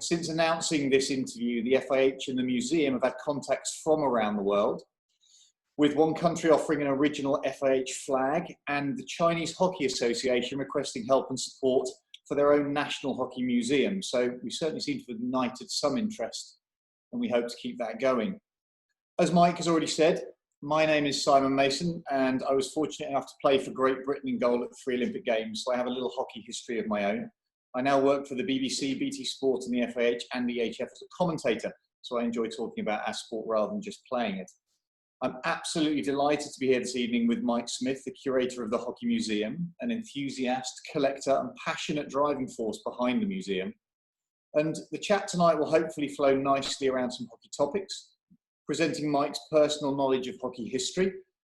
Since announcing this interview, the FIH and the museum have had contacts from around the world, with one country offering an original FIH flag and the Chinese Hockey Association requesting help and support for their own national hockey museum. So we certainly seem to have ignited some interest, and we hope to keep that going. As Mike has already said, my name is Simon Mason, and I was fortunate enough to play for Great Britain in goal at the 3 Olympic Games, so I have a little hockey history of my own. I now work for the BBC, BT Sport and the FIH and the EHF as a commentator, so I enjoy talking about our sport rather than just playing it. I'm absolutely delighted to be here this evening with Mike Smith, the curator of the Hockey Museum, an enthusiast, collector and passionate driving force behind the museum. And the chat tonight will hopefully flow nicely around some hockey topics, presenting Mike's personal knowledge of hockey history,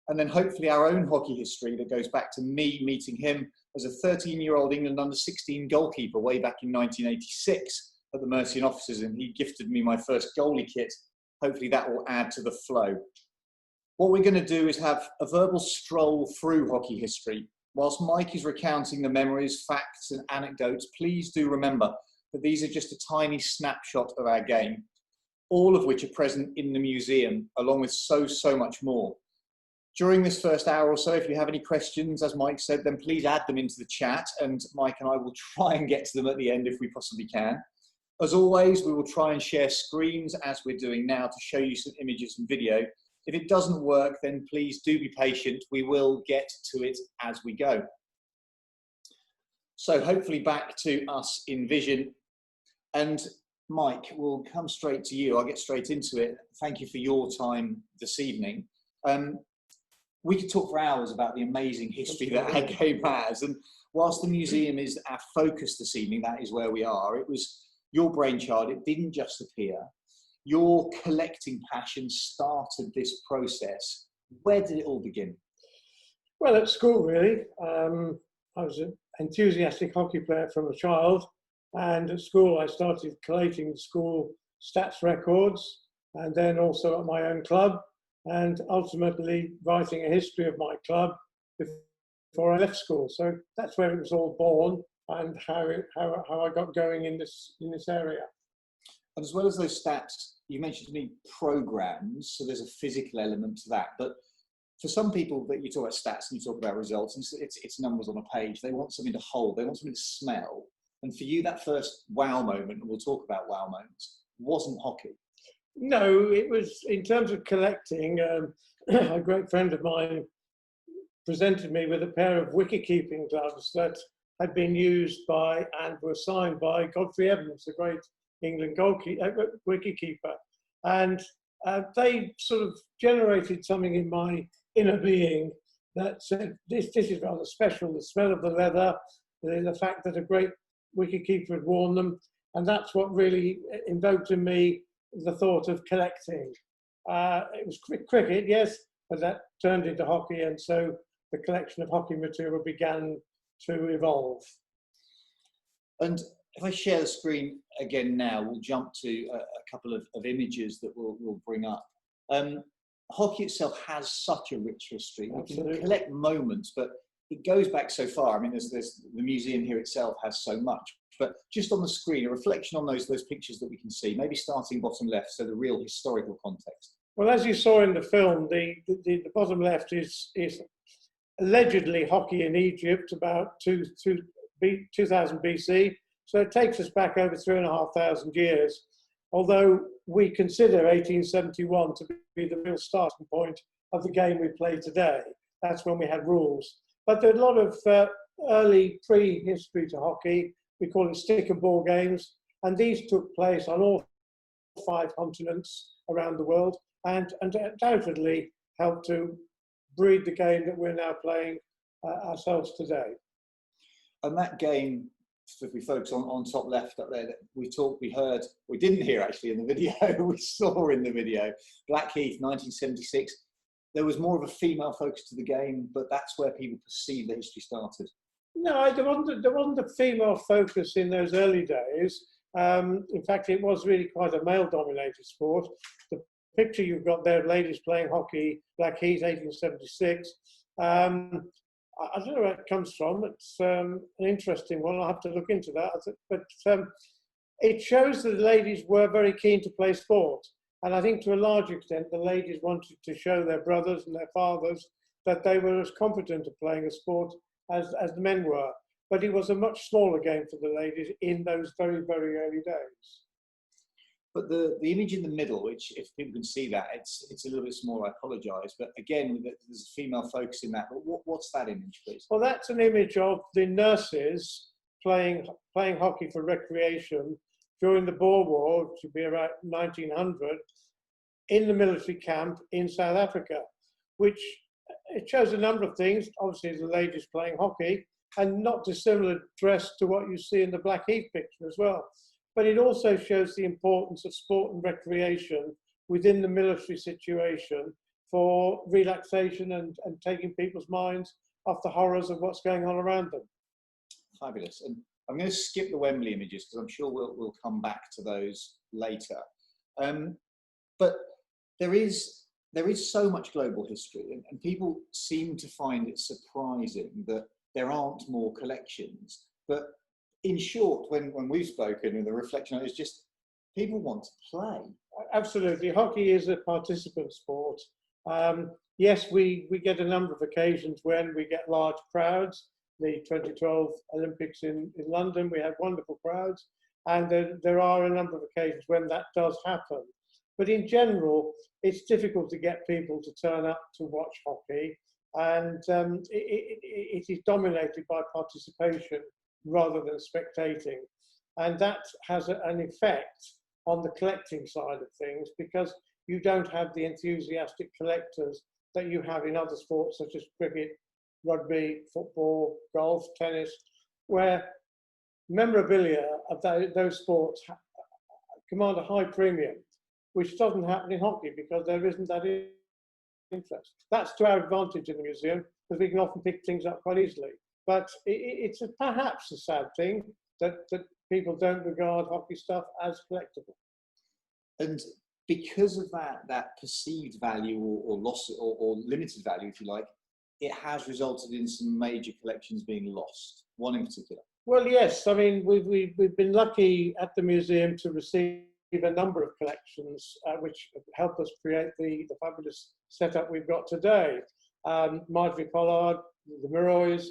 and then hopefully our own hockey history that goes back to me meeting him as a 13-year-old England under-16 goalkeeper way back in 1986 at the Mercian offices, and he gifted me my first goalie kit. Hopefully that will add to the flow. What we're going to do is have a verbal stroll through hockey history. Whilst Mike is recounting the memories, facts and anecdotes, please do remember that these are just a tiny snapshot of our game, all of which are present in the museum, along with so much more. During this first hour or so, if you have any questions, as Mike said, then please add them into the chat, and Mike and I will try and get to them at the end if we possibly can. As always, we will try and share screens as we're doing now to show you some images and video. If it doesn't work, then please do be patient. We will get to it as we go. So hopefully back to us in vision. And Mike, we'll come straight to you. I'll get straight into it. Thank you for your time this evening. We could talk for hours about the amazing history that our game has. And whilst the museum is our focus this evening, that is where we are. It was your brainchild. It didn't just appear. Your collecting passion started this process. Where did it all begin? Well, at school, really. I was an enthusiastic hockey player from a child. And at school, I started collating school stats records, and then also at my own club, and ultimately writing a history of my club before I left school. So that's where it was all born, and how I got going in this area. And as well as those stats, you mentioned to me programs, so there's a physical element to that. But for some people, that you talk about stats and you talk about results, and it's numbers on a page. They want something to hold. They want something to smell. And for you, that first wow moment, and we'll talk about wow moments, wasn't hockey. No, it was, in terms of collecting, a great friend of mine presented me with a pair of wicket-keeping gloves that had been used by and were signed by Godfrey Evans, the great England wicket-keeper. And they sort of generated something in my inner being that said, this is rather special, the smell of the leather, the fact that a great wicket-keeper had worn them, and that's what really invoked in me the thought of collecting. It was cricket, yes, but that turned into hockey, and so the collection of hockey material began to evolve. And if I share the screen again now, we'll jump to a couple of images that we'll bring up. Hockey itself has such a rich history. Absolutely. We can collect moments, but it goes back so far. I mean, there's the museum here itself has so much. But just on the screen, a reflection on those pictures that we can see, maybe starting bottom left, so the real historical context. Well, as you saw in the film, the bottom left is allegedly hockey in Egypt about 2000 BC. So it takes us back over 3,500 years, although we consider 1871 to be the real starting point of the game we play today. That's when we had rules. But there are a lot of early pre-history to hockey. We call it stick and ball games, and these took place on all 5 continents around the world, and undoubtedly helped to breed the game that we're now playing ourselves today. And that game, if we focus on top left up there, we didn't hear actually in the video, we saw in the video, Blackheath, 1976. There was more of a female focus to the game, but that's where people perceive the history started. No, there wasn't a female focus in those early days. In fact, it was really quite a male-dominated sport. The picture you've got there of ladies playing hockey, Blackheath, 1876. I don't know where it comes from. It's an interesting one. I'll have to look into that. But it shows that the ladies were very keen to play sport. And I think to a large extent, the ladies wanted to show their brothers and their fathers that they were as competent at playing a sport as the men were. But it was a much smaller game for the ladies in those very, very early days. But the image in the middle, which if people can see that, it's a little bit small, I apologise. But again, there's a female focus in that. But what's that image, please? Well, that's an image of the nurses playing hockey for recreation during the Boer War, which would be around 1900, in the military camp in South Africa, which it shows a number of things. Obviously, the ladies playing hockey, and not dissimilar dress to what you see in the Blackheath picture as well. But it also shows the importance of sport and recreation within the military situation for relaxation and taking people's minds off the horrors of what's going on around them. Fabulous. And I'm going to skip the Wembley images because I'm sure we'll come back to those later. But there is so much global history, and people seem to find it surprising that there aren't more collections. But in short, when we've spoken, and the reflection is just people want to play. Absolutely. Hockey is a participant sport. Yes, we get a number of occasions when we get large crowds. The 2012 Olympics in London, we had wonderful crowds. And there are a number of occasions when that does happen. But in general, it's difficult to get people to turn up to watch hockey. And it is dominated by participation rather than spectating. And that has an effect on the collecting side of things, because you don't have the enthusiastic collectors that you have in other sports such as cricket, rugby, football, golf, tennis, where memorabilia of those sports command a high premium, which doesn't happen in hockey because there isn't that interest. That's to our advantage in the museum, because we can often pick things up quite easily. But it's perhaps a sad thing that people don't regard hockey stuff as collectible. And because of that perceived value or loss or limited value, if you like, it has resulted in some major collections being lost. One in particular. Well, yes. I mean, we've been lucky at the museum to receive a number of collections which help us create the fabulous setup we've got today. Marjorie Pollard, the Miroys,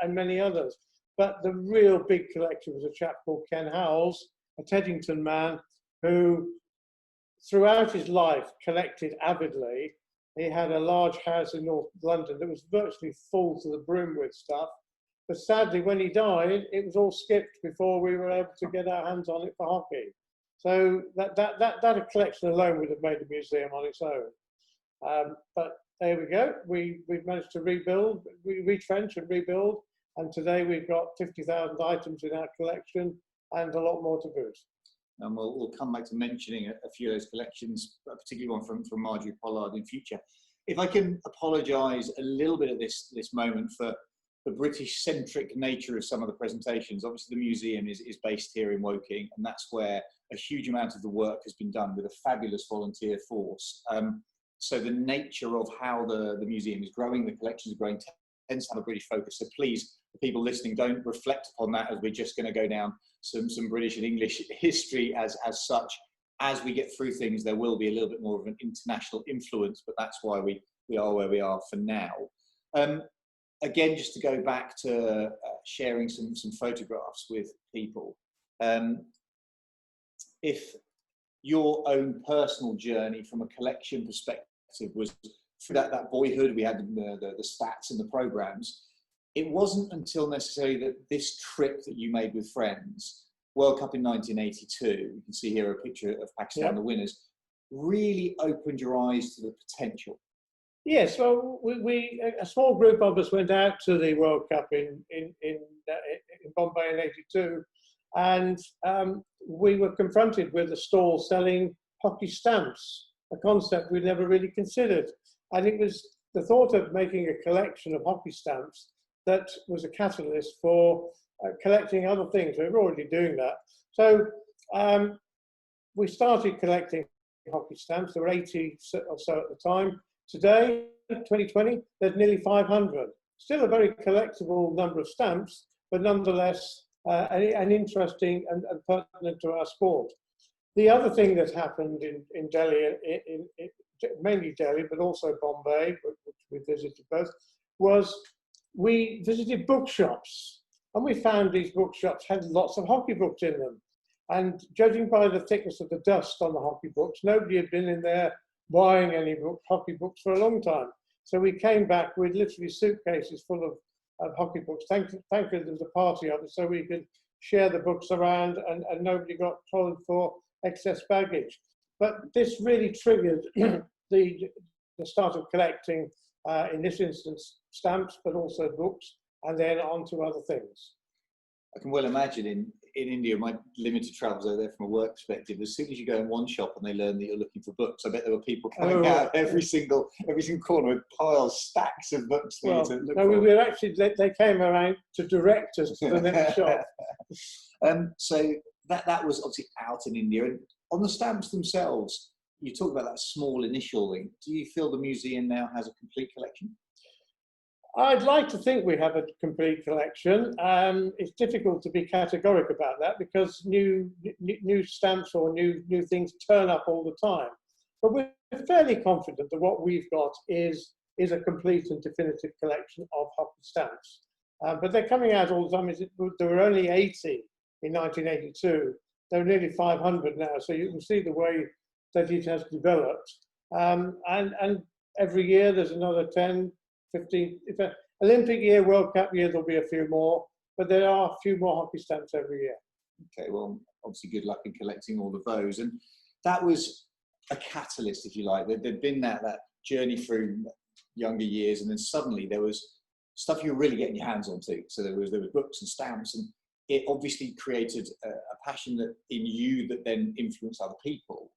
and many others. But the real big collection was a chap called Ken Howells, a Teddington man who, throughout his life, collected avidly. He had a large house in North London that was virtually full to the brim with stuff. But sadly, when he died, it was all skipped before we were able to get our hands on it for hockey. So that collection alone would have made a museum on its own. But there we go. We've managed to rebuild, retrench and rebuild. And today we've got 50,000 items in our collection and a lot more to boot. And we'll come back to mentioning a few of those collections, particularly one from Marjorie Pollard in future. If I can apologise a little bit at this moment for the British-centric nature of some of the presentations. Obviously, the museum is based here in Woking, and that's where a huge amount of the work has been done with a fabulous volunteer force. So the nature of how the museum is growing, the collections are growing, tends to have a British focus. So please, the people listening, don't reflect upon that as we're just going to go down some British and English history as such. As we get through things, there will be a little bit more of an international influence, but that's why we are where we are for now. Again, just to go back to sharing some photographs with people. If your own personal journey from a collection perspective was through that boyhood, we had the stats and the programs, it wasn't until necessarily that this trip that you made with friends, World Cup in 1982, you can see here a picture of Pakistan, the winners, really opened your eyes to the potential. Yes, well, a small group of us went out to the World Cup in Bombay in '82, and we were confronted with a stall selling hockey stamps, a concept we'd never really considered. And it was the thought of making a collection of hockey stamps that was a catalyst for collecting other things. We were already doing that. So we started collecting hockey stamps. There were 80 or so at the time. Today, 2020, there's nearly 500. Still a very collectible number of stamps, but nonetheless, and interesting and pertinent to our sport. The other thing that happened in Delhi, mainly Delhi, but also Bombay, which we visited both, was we visited bookshops, and we found these bookshops had lots of hockey books in them. And judging by the thickness of the dust on the hockey books, nobody had been in there buying any hockey books for a long time. So we came back with literally suitcases full of hockey books. Thankfully, there was a party of it, so we could share the books around, and nobody got told for excess baggage. But this really triggered the start of collecting, in this instance, stamps, but also books, and then on to other things. I can well imagine in India, my limited travels over there from a work perspective, as soon as you go in one shop and they learn that you're looking for books, I bet there were people coming out of every single corner with piles, stacks of books for you to look for. We were actually, they came around to direct us to the next shop. So that was obviously out in India. And on the stamps themselves, you talk about that small initial thing. Do you feel the museum now has a complete collection? I'd like to think we have a complete collection. It's difficult to be categoric about that because new stamps or new things turn up all the time. But we're fairly confident that what we've got is a complete and definitive collection of hockey stamps. But they're coming out all the time. There were only 80 in 1982. There are nearly 500 now. So you can see the way that it has developed. And every year there's another 10, 15, if an Olympic year, World Cup year, there'll be a few more, but there are a few more hockey stamps every year. Okay, well, obviously good luck in collecting all of those. And that was a catalyst, if you like. There'd been that journey through younger years, and then suddenly there was stuff you were really getting your hands onto. So there was books and stamps, and it obviously created a passion in you that then influenced other people.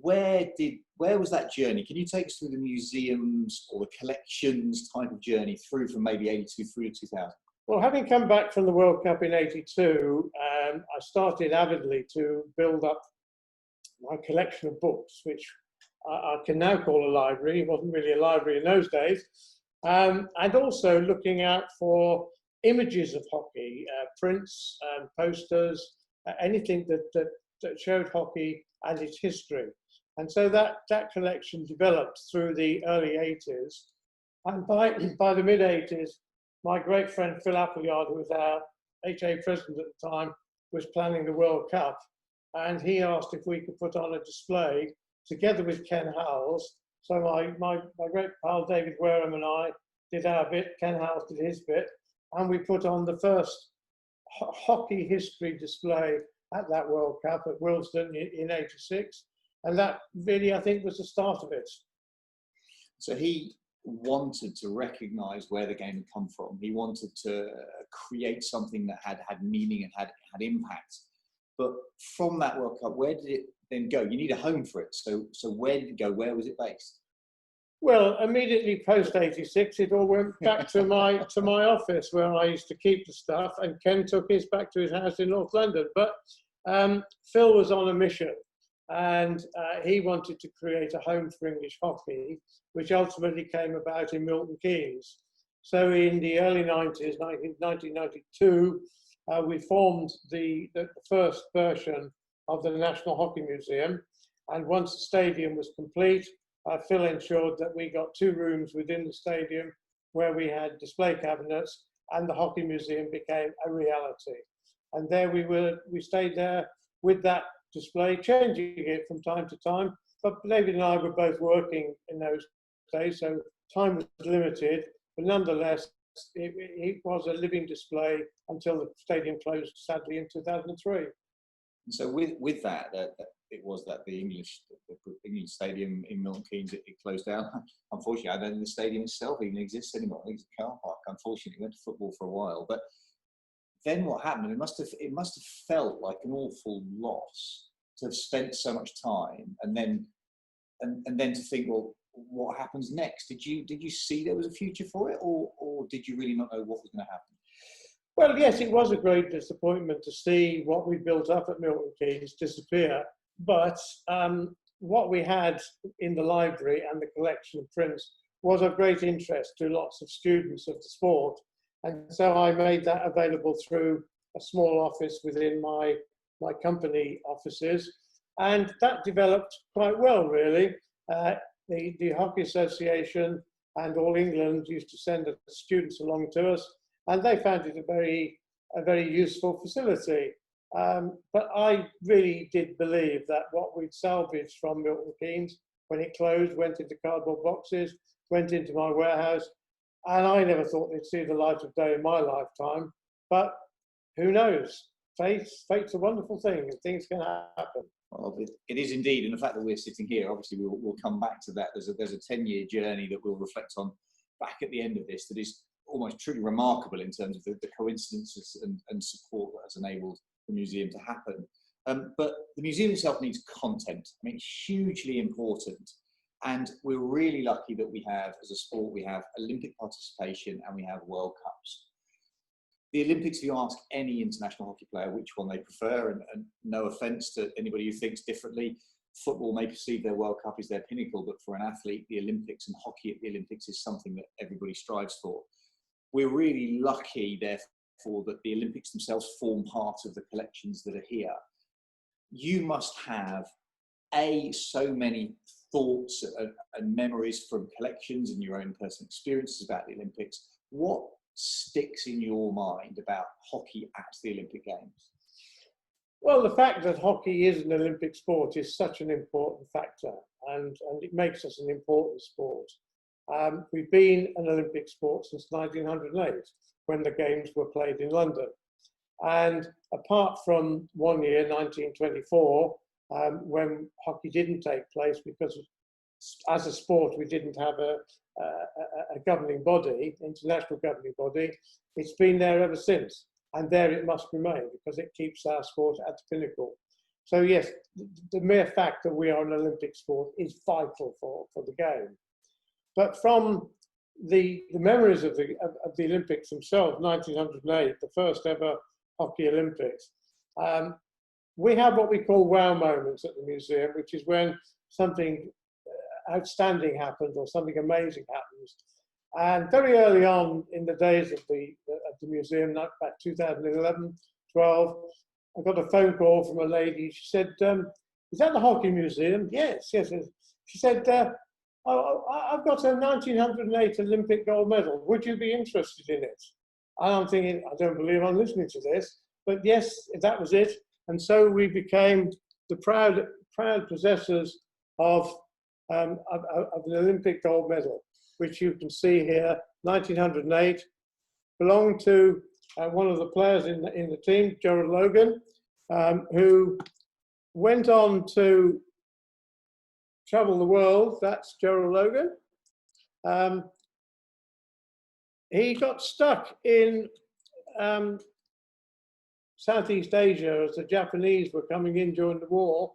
Where was that journey? Can you take us through the museums or the collections type of journey through from maybe 82 through to 2000? Well, having come back from the World Cup in 82, I started avidly to build up my collection of books, which I can now call a library. It wasn't really a library in those days. And also looking out for images of hockey, prints, posters, anything that showed hockey and its history. And so that collection developed through the early 80s. And by the mid-80s, my great friend Phil Appleyard, who was our HA president at the time, was planning the World Cup. And he asked if we could put on a display together with Ken Howells. So my great pal David Wareham and I did our bit, Ken Howells did his bit, and we put on the first hockey history display at that World Cup at Wilsden in 86. And that really, I think, was the start of it. So he wanted to recognise where the game had come from. He wanted to create something that had meaning and had impact. But from that World Cup, where did it then go? You need a home for it. So where did it go? Where was it based? Well, immediately post 86, it all went back to my office where I used to keep the stuff, and Ken took his back to his house in North London. But Phil was on a mission. And he wanted to create a home for English hockey, which ultimately came about in Milton Keynes. So in the early 90s, 1992, we formed the first version of the National Hockey Museum. And once the stadium was complete, Phil ensured that we got 2 rooms within the stadium where we had display cabinets, and the Hockey Museum became a reality. And there we stayed there with that display, changing it from time to time. But David and I were both working in those days, so time was limited. But nonetheless, it was a living display until the stadium closed, sadly, in 2003. So with that, it was that the English stadium in Milton Keynes, it closed down. Unfortunately, I don't think the stadium itself even exists anymore. I think it's a car park. Unfortunately, went to football for a while, but then what happened? It must have felt like an awful loss to have spent so much time, and then to think, well, what happens next? Did you see there was a future for it, or did you really not know what was going to happen? Well, yes, it was a great disappointment to see what we built up at Milton Keynes disappear. But what we had in the library and the collection of prints was of great interest to lots of students of the sport. And so I made that available through a small office within my company offices, and that developed quite well, really. The Hockey Association and All England used to send students along to us, and they found it a very useful facility. But I really did believe that what we'd salvaged from Milton Keynes when it closed, went into cardboard boxes, went into my warehouse, and I never thought they'd see the light of day in my lifetime. But who knows? Fate's a wonderful thing, and things can happen. Well, it is indeed, and the fact that we're sitting here, obviously we'll come back to that. There's a 10-year journey that we'll reflect on back at the end of this that is almost truly remarkable in terms of the coincidences and support that has enabled the museum to happen. But the museum itself needs content. I mean, hugely important. And we're really lucky that we have, as a sport, we have Olympic participation and we have World Cups. The Olympics, if you ask any international hockey player which one they prefer, and no offence to anybody who thinks differently, football may perceive their World Cup as their pinnacle, but for an athlete, the Olympics and hockey at the Olympics is something that everybody strives for. We're really lucky, therefore, that the Olympics themselves form part of the collections that are here. You must have, so many thoughts and memories from collections and your own personal experiences about the Olympics. What sticks in your mind about hockey at the Olympic Games? Well, the fact that hockey is an Olympic sport is such an important factor, and it makes us an important sport. We've been an Olympic sport since 1908, when the Games were played in London. And apart from one year, 1924, when hockey didn't take place because as a sport we didn't have a governing body, international governing body, it's been there ever since. And there it must remain because it keeps our sport at the pinnacle. So yes, the mere fact that we are an Olympic sport is vital for the game. But from the memories of the Olympics themselves, 1908, the first ever Hockey Olympics, we have what we call wow moments at the museum, which is when something outstanding happens or something amazing happens. And very early on in the days of the museum, like back 2011, 12, I got a phone call from a lady. She said, "Is that the Hockey Museum?" Yes. She said, "I've got a 1908 Olympic gold medal. Would you be interested in it?" And I'm thinking, I don't believe I'm listening to this, but yes, that was it. And so we became the proud possessors of an Olympic gold medal, which you can see here, 1908, belonged to one of the players in the team, Gerald Logan, who went on to travel the world. That's Gerald Logan. He got stuck in Southeast Asia as the Japanese were coming in during the war,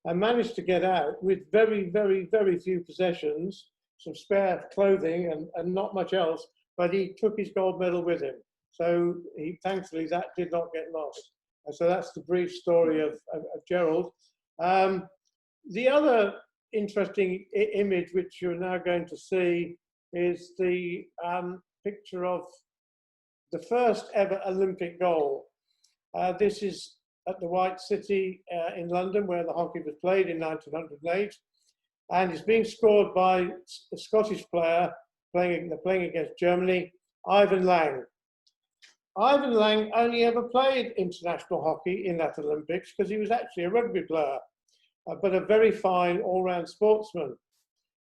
and managed to get out with very, very, very few possessions, some spare clothing and not much else, but he took his gold medal with him. So thankfully that did not get lost. And so that's the brief story of Gerald. The other interesting image which you're now going to see is the picture of the first ever Olympic goal. This is at the White City in London, where the hockey was played in 1908, and it's being scored by a Scottish player playing against Germany, Ivan Lang. Ivan Lang only ever played international hockey in that Olympics because he was actually a rugby player, but a very fine all-round sportsman.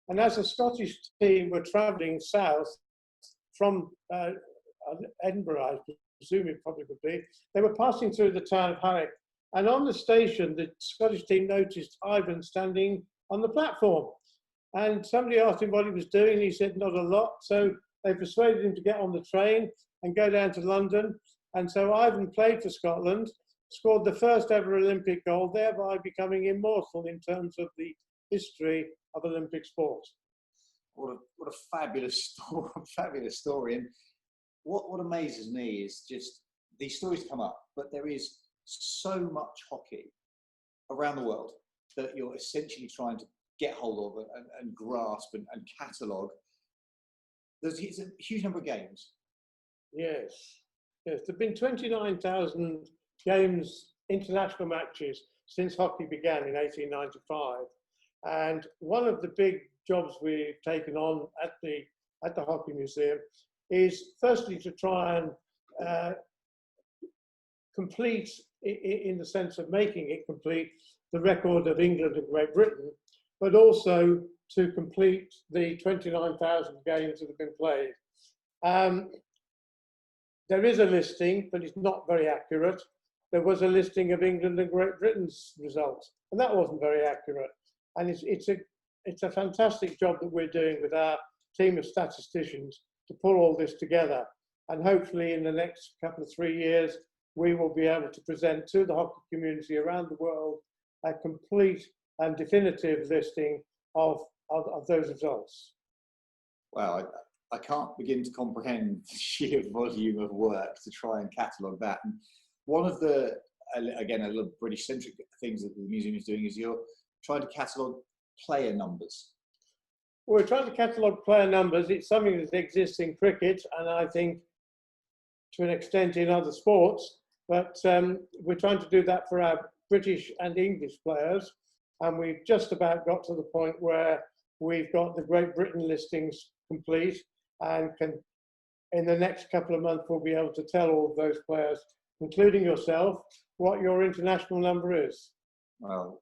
And as a Scottish team were travelling south from Edinburgh, I presume it probably would be, they were passing through the town of HockeyInvites. And on the station, the Scottish team noticed Ivan standing on the platform. And somebody asked him what he was doing. He said, not a lot. So they persuaded him to get on the train and go down to London. And so Ivan played for Scotland, scored the first ever Olympic goal, thereby becoming immortal in terms of the history of Olympic sport. What a fabulous story, fabulous story. And what amazes me is just these stories come up, but there is so much hockey around the world that you're essentially trying to get hold of and grasp and catalogue. There's a huge number of games. Yes. Yes, there have been 29,000 games, international matches, since hockey began in 1895. And one of the big jobs we've taken on at the Hockey Museum is firstly to try and complete, in the sense of making it complete, the record of England and Great Britain, but also to complete the 29,000 games that have been played. There is a listing, but it's not very accurate. There was a listing of England and Great Britain's results, and that wasn't very accurate. And it's a fantastic job that we're doing with our team of statisticians to pull all this together. And hopefully in the next couple of 3 years, we will be able to present to the hockey community around the world a complete and definitive listing of those results. Wow, I can't begin to comprehend the sheer volume of work to try and catalogue that. And one of the, again, a little British-centric things that the museum is doing is you're trying to catalogue player numbers. We're trying to catalogue player numbers. It's something that exists in cricket, and I think to an extent in other sports, but we're trying to do that for our British and English players, and we've just about got to the point where we've got the Great Britain listings complete, and in the next couple of months we'll be able to tell all of those players, including yourself, what your international number is. Well,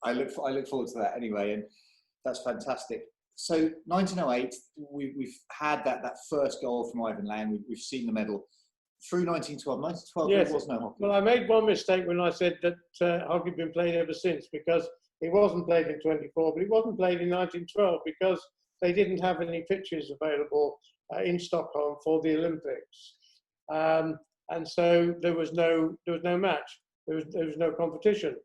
I look forward to that anyway, and that's fantastic. So 1908, we've had that first goal from Ivan Land. We've seen the medal. Through 1912, 1912 yes, there was no hockey. Well, I made one mistake when I said that hockey had been played ever since, because it wasn't played in 24, but it wasn't played in 1912 because they didn't have any pitches available in Stockholm for the Olympics, and so there was no match. There was no competition.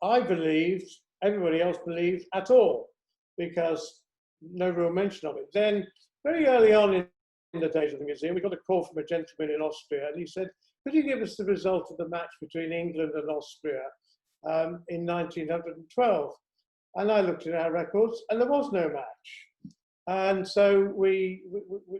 I believed, everybody else believed at all, because no real mention of it. Then, very early on in the days of the museum, we got a call from a gentleman in Austria, and he said, could you give us the result of the match between England and Austria in 1912? And I looked at our records, and there was no match. And so we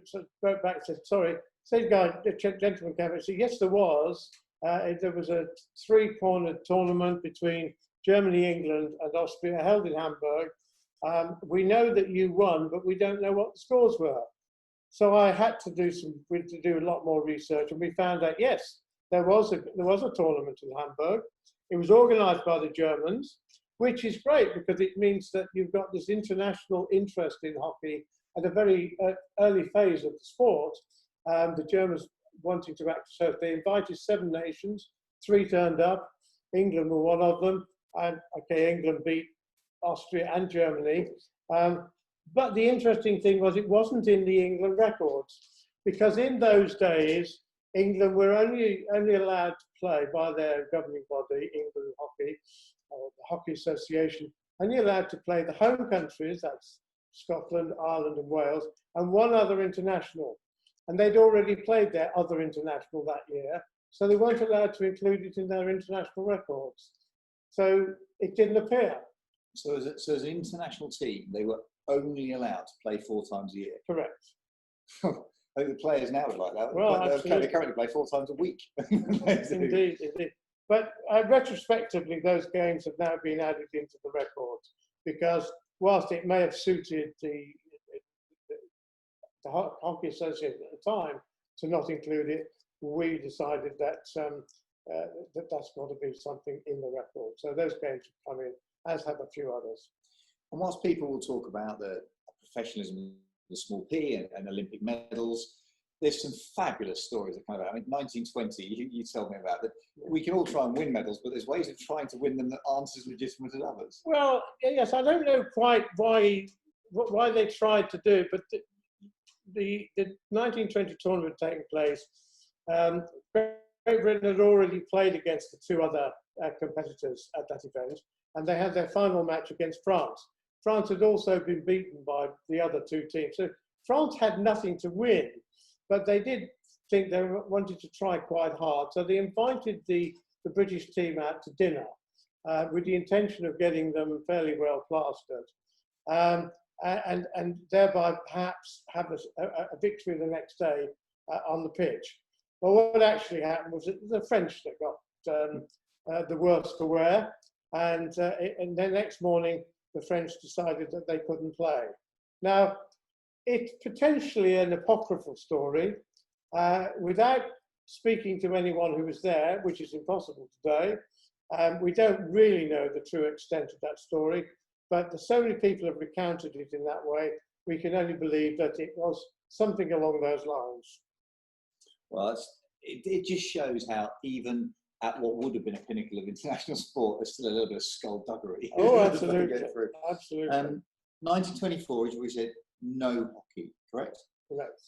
sort of wrote back and said, sorry. Same guy, the gentleman came and said, yes, there was. There was a three-cornered tournament between Germany, England, and Austria held in Hamburg. We know that you won, but we don't know what the scores were. So I had to do a lot more research, and we found out, yes, there was a tournament in Hamburg. It was organised by the Germans, which is great because it means that you've got this international interest in hockey at a very early phase of the sport. The Germans wanting to act as host. They invited 7 nations, 3 turned up. England were one of them, and okay, England beat Austria and Germany. But the interesting thing was it wasn't in the England records, because in those days, England were only allowed to play by their governing body, England Hockey, or the Hockey Association, only allowed to play the home countries, that's Scotland, Ireland and Wales, and 1 other international. And they'd already played their other international that year, so they weren't allowed to include it in their international records. So it didn't appear. So as an international team, they were only allowed to play 4 times a year? Correct. I think the players now would like that. Well, they currently play 4 times a week. Indeed, indeed. But retrospectively, those games have now been added into the records, because whilst it may have suited the Hockey Association at the time to not include it, we decided that that's got to be something in the record. So those games have come in, as have a few others. And whilst people will talk about the professionalism, the small P and Olympic medals, there's some fabulous stories that come about. I mean, 1920, you tell me about that. We can all try and win medals, but there's ways of trying to win them that aren't as legitimate as others. Well, yes, I don't know quite why they tried to do it, but the 1920 tournament taking place, Great Britain had already played against the 2 other competitors at that event, and they had their final match against France. France had also been beaten by the other 2 teams. So France had nothing to win, but they did think they wanted to try quite hard. So they invited the British team out to dinner with the intention of getting them fairly well plastered, and thereby perhaps have a victory the next day on the pitch. Well, what actually happened was the French that got the worse for wear, and the next morning the French decided that they couldn't play. Now, it's potentially an apocryphal story. Without speaking to anyone who was there, which is impossible today, we don't really know the true extent of that story, but so many people have recounted it in that way, we can only believe that it was something along those lines. Well, it just shows how even at what would have been a pinnacle of international sport, there's still a little bit of skullduggery. Oh, absolutely. Absolutely. 1924, as we said, no hockey, correct? Correct.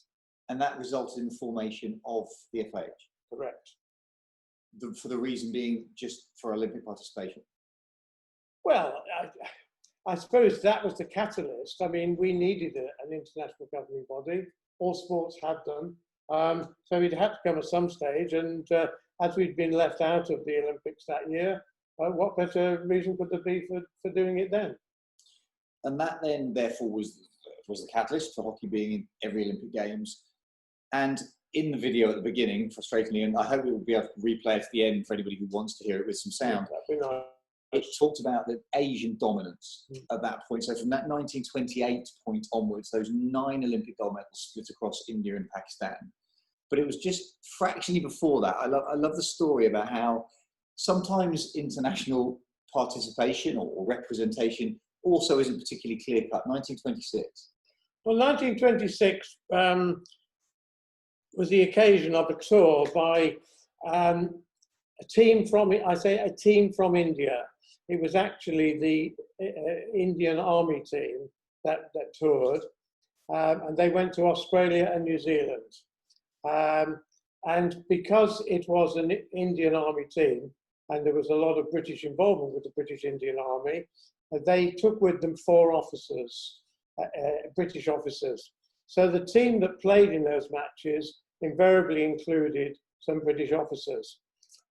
And that resulted in the formation of the FIH. Correct. For the reason being just for Olympic participation. Well, I suppose that was the catalyst. I mean, we needed an international governing body. All sports had them. So it had to come at some stage. And as we'd been left out of the Olympics that year, what better reason could there be for doing it then? And that then, therefore, was the catalyst for hockey being in every Olympic Games. And in the video at the beginning, frustratingly, and I hope we will be able to replay it at the end for anybody who wants to hear it with some sound, it talked about the Asian dominance at that point. So from that 1928 point onwards, those 9 Olympic gold medals split across India and Pakistan. But it was just fractionally before that. I love the story about how sometimes international participation or representation also isn't particularly clear-cut. 1926. Well, 1926 was the occasion of a tour by a team from India. It was actually the Indian Army team that toured, and they went to Australia and New Zealand. And because it was an Indian Army team, and there was a lot of British involvement with the British Indian Army, they took with them 4 officers, British officers. So the team that played in those matches invariably included some British officers.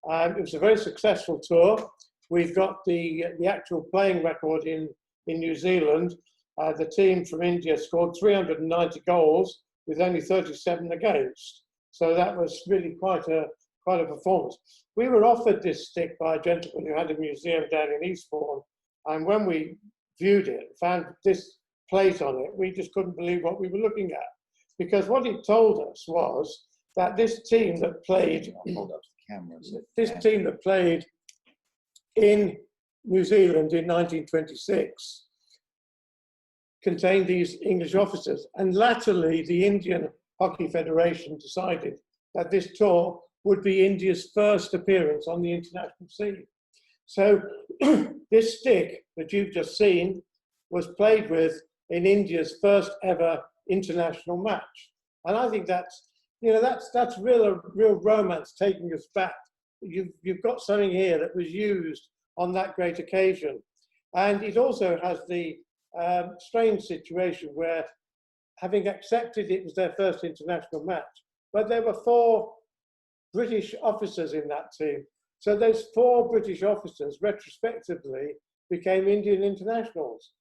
It was a very successful tour. We've got the actual playing record in New Zealand. The team from India scored 390 goals with only 37 against. So that was really quite a performance. We were offered this stick by a gentleman who had a museum down in Eastbourne, and when we viewed it, found this plate on it, we just couldn't believe what we were looking at, because what it told us was that this team that played, team that played in New Zealand in 1926 contained these English officers, and latterly the Indian Hockey Federation decided that this tour would be India's first appearance on the international scene. So this stick that you've just seen was played with in India's first ever international match. And I think that's real romance taking us back. You've got something here that was used on that great occasion. And it also has the strange situation where, having accepted it was their first international match, but there were 4 British officers in that team. So those 4 British officers retrospectively became Indian internationals,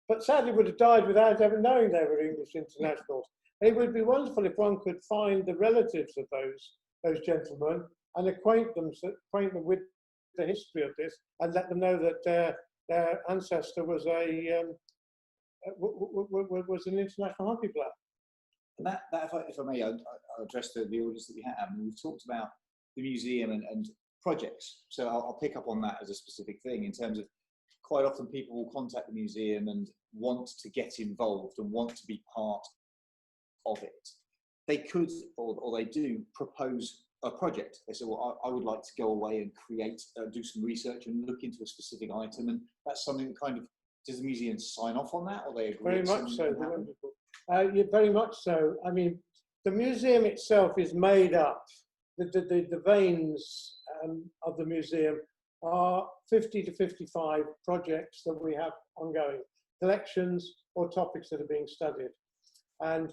but sadly would have died without ever knowing they were English internationals. It would be wonderful if one could find the relatives of those gentlemen and acquaint them with the history of this, and let them know that their ancestor was an international hockey player. And that if I may, I'll address the audience that we have. And we've talked about the museum and projects. So I'll pick up on that as a specific thing in terms of quite often people will contact the museum and want to get involved and want to be part of it. They could, or they do, propose a project. They say, well, I would like to go away and create, do some research and look into a specific item. And that's something that kind of, does the museum sign off on that, or they agree? Very much so. Yeah, very much so. I mean, the museum itself is made up. The veins of the museum are 50 to 55 projects that we have ongoing, collections or topics that are being studied. And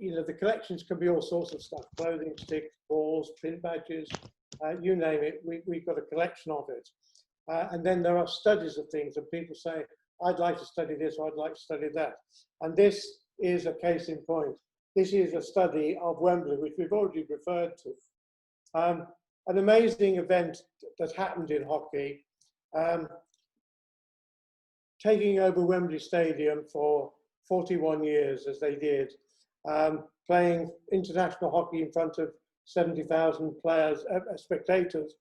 the collections can be all sorts of stuff: clothing, sticks, balls, pin badges, you name it. We've got a collection of it. And then there are studies of things, and people say, I'd like to study this, or I'd like to study that. And this is a case in point. this is a study of Wembley, which we've already referred to. An amazing event that happened in hockey, taking over Wembley Stadium for 41 years, as they did, playing international hockey in front of 70,000 players, spectators,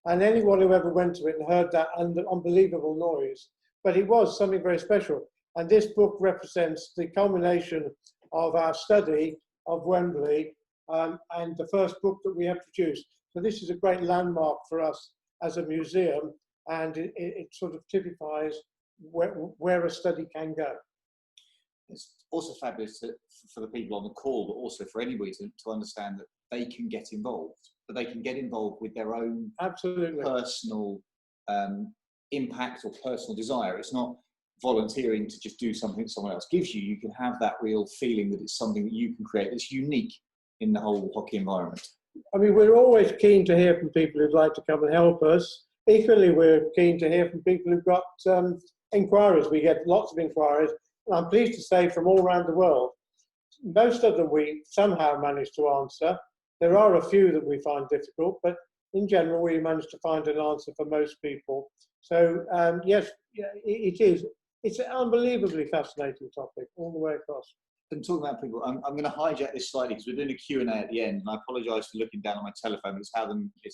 and anyone who ever went to it and heard that unbelievable noise. But it was something very special. And this book represents the culmination of our study of Wembley and the first book that we have produced. So this is a great landmark for us as a museum, and it sort of typifies where a study can go. It's also fabulous for the people on the call, but also for anybody to understand that they can get involved, but they can get involved with their own Absolutely personal impact or personal desire. It's not volunteering to just do something someone else gives you. You can have that real feeling that it's something that you can create that's unique in the whole hockey environment. I mean, we're always keen to hear from people who'd like to come and help us. Equally, we're keen to hear from people who've got inquiries. We get lots of inquiries. And I'm pleased to say from all around the world. Most of them we somehow manage to answer. There are a few that we find difficult, but in general, we manage to find an answer for most people. So yes, it is. It's an unbelievably fascinating topic all the way across. And talking about people, I'm going to hijack this slightly because we're doing a Q&A at the end, and I apologise for looking down on my telephone. It's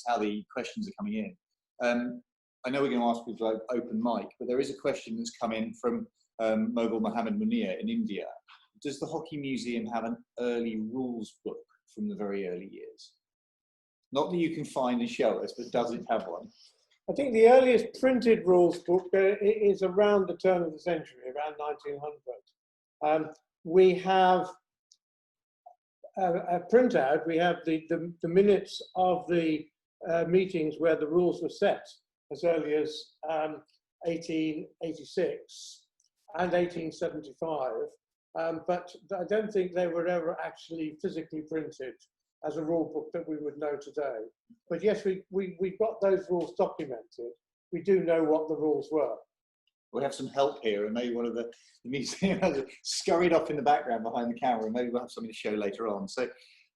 how the questions are coming in. I know we're going to ask people like open mic, but there is a question that's come in from Mogul Mohammed Munir in India. Does the Hockey Museum have an early rules book from the very early years? Not that you can find and show us, but does it have one? I think the earliest printed rules book is around the turn of the century, around 1900. We have a printout. We have the minutes of the meetings where the rules were set as early as 1886 and 1875. But I don't think they were ever actually physically printed as a rule book that we would know today. But yes, we've got those rules documented. We do know what the rules were. We have some help here, and maybe one of the museum has scurried off in the background behind the camera, and maybe we'll have something to show later on. So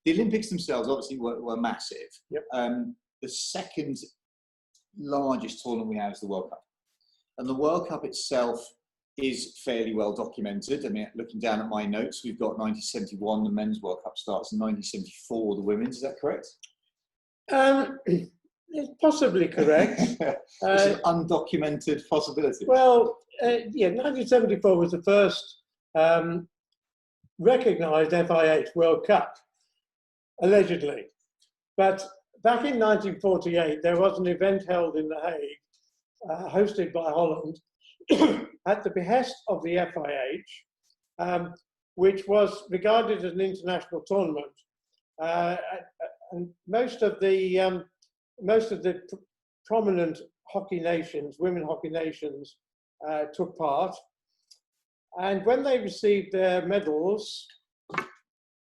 the Olympics themselves obviously were massive. Yep. The second largest tournament we have is the World Cup. And the World Cup itself is fairly well documented. I mean, looking down at my notes, we've got 1971, the Men's World Cup starts, and 1974, the Women's. Is that correct? It's possibly correct. It's an undocumented possibility. Well, yeah, 1974 was the first recognised FIH World Cup, allegedly. But back in 1948, there was an event held in The Hague, hosted by Holland, at the behest of the FIH, which was regarded as an international tournament. And most of the prominent hockey nations, women hockey nations, took part. And when they received their medals,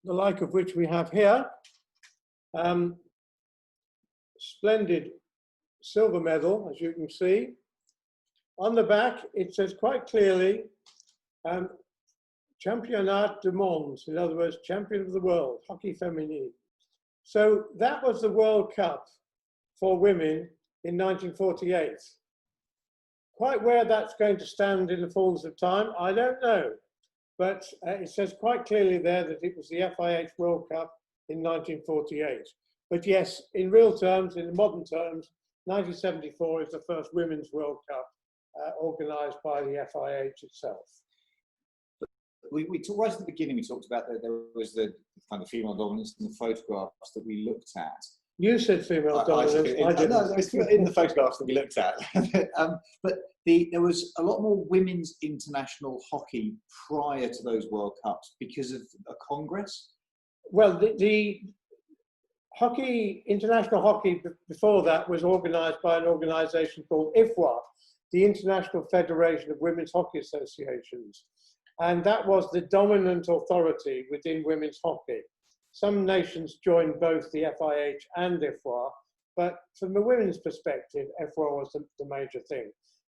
the like of which we have here, splendid silver medal, as you can see. On the back, it says quite clearly, Championnat du Monde, in other words, champion of the world, hockey féminin. So that was the World Cup for women in 1948. Quite where that's going to stand in the fullness of time, I don't know. But it says quite clearly there that it was the FIH World Cup in 1948. But yes, in real terms, in modern terms, 1974 is the first Women's World Cup organised by the FIH itself. We talked right at the beginning. We talked about that there was the kind of female dominance in the photographs that we looked at. You said female dominance. I didn't. No, it's in the photographs that we looked at. But there was a lot more women's international hockey prior to those World Cups because of a congress. Well, the hockey, international hockey before that was organised by an organisation called IFWA, the International Federation of Women's Hockey Associations. And that was the dominant authority within women's hockey. Some nations joined both the FIH and IFWA, but from the women's perspective, IFWA was the major thing.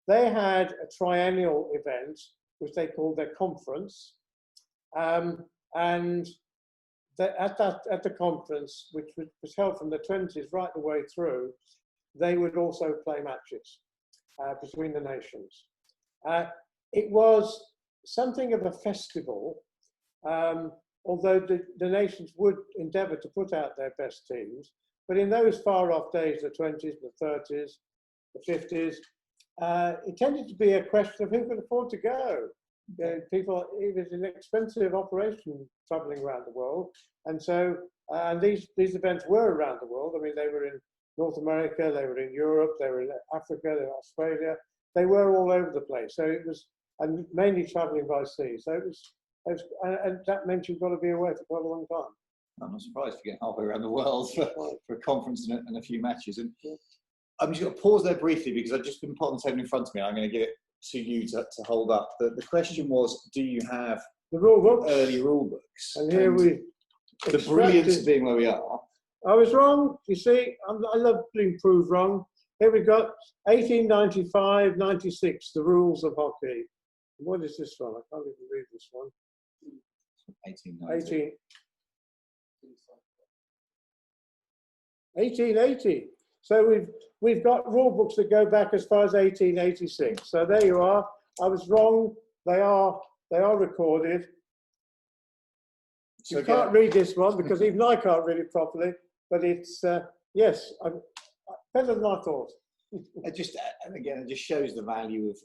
They had a triennial event, which they called their conference, and at the conference, which was held from the 20s right the way through, they would also play matches between the nations. It was something of a festival, although the nations would endeavour to put out their best teams. But in those far-off days, the 20s, the 30s, the 50s, it tended to be a question of who could afford to go. You know, it was an expensive operation travelling around the world, and so these events were around the world. I mean, they were in North America, they were in Europe, they were in Africa, they were in Australia. They were all over the place. So it was, and mainly travelling by sea. So it was, and that meant you've got to be away for quite a long time. I'm not surprised to get halfway around the world for a conference and a few matches. And I'm just going to pause there briefly because I've just been put on the table in front of me. I'm going to give it to you to hold up. The question was, do you have the rule books, early rule books? And here we. The brilliance of being where we are. I was wrong. You see, I love being proved wrong. Here we got 1895-96, the rules of hockey. What is this one? I can't even read this one. 1880. So we've got rule books that go back as far as 1886. So there you are. I was wrong. They are recorded. So you can't read this one because even I can't read it properly. But it's yes, better than I thought. And again, it just shows the value of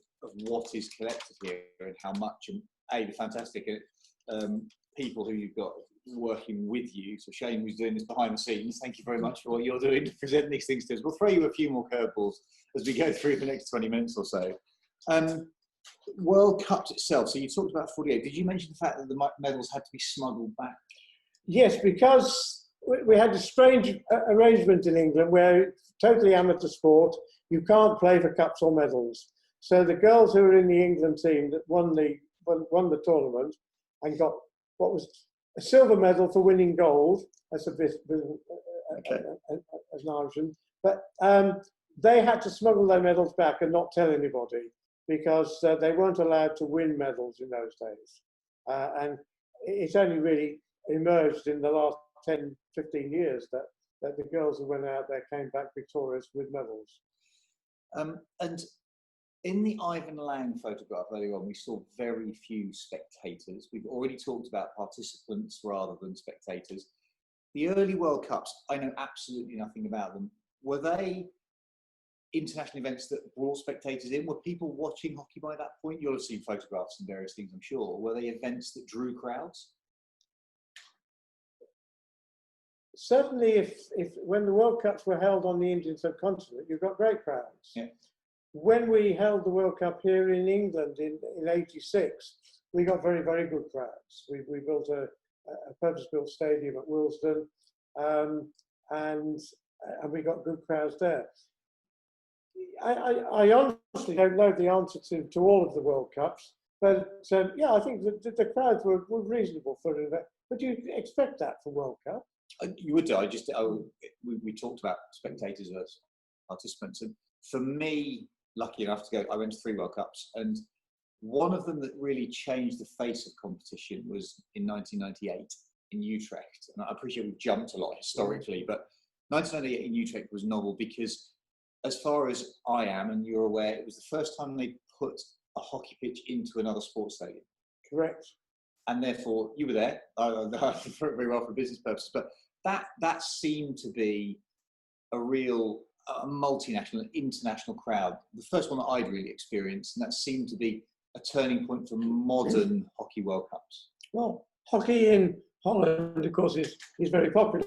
what is collected here and how much, and the fantastic people who you've got working with you. So Shane, who's doing this behind the scenes, thank you very much for what you're doing to present these things to us. We'll throw you a few more curveballs as we go through the next 20 minutes or so. World Cups itself, so you talked about 48. Did you mention the fact that the medals had to be smuggled back? Yes, because we had a strange arrangement in England where it's totally amateur sport. You can't play for cups or medals. So the girls who were in the England team that won the tournament and got what was a silver medal for winning gold. That's a bit as an Irishman. But they had to smuggle their medals back and not tell anybody because they weren't allowed to win medals in those days. And it's only really emerged in the last 10, 15 years that the girls who went out there came back victorious with medals. And in the Ivan Lang photograph earlier on, we saw very few spectators. We've already talked about participants rather than spectators. The early World Cups, I know absolutely nothing about them. Were they international events that brought spectators in? Were people watching hockey by that point? You'll have seen photographs and various things, I'm sure. Were they events that drew crowds? Certainly, if when the World Cups were held on the Indian subcontinent, you've got great crowds. Yeah. When we held the World Cup here in England in '86, we got very, very good crowds. We built a purpose-built stadium at Willesden, and we got good crowds there. I honestly don't know the answer to all of the World Cups, but yeah, I think the crowds were reasonable for an event. Would you expect that for World Cup? You would do. We talked about spectators versus participants, and for me, lucky enough to go, I went to 3 World Cups, and one of them that really changed the face of competition was in 1998 in Utrecht. And I appreciate we've jumped a lot historically, but 1998 in Utrecht was novel because, as far as I am, and you're aware, it was the first time they put a hockey pitch into another sports stadium. Correct. And therefore, you were there, very well for business purposes, but that seemed to be a real multinational, international crowd. The first one that I'd really experienced, and that seemed to be a turning point for modern hockey World Cups. Well, hockey in Holland, of course, is very popular.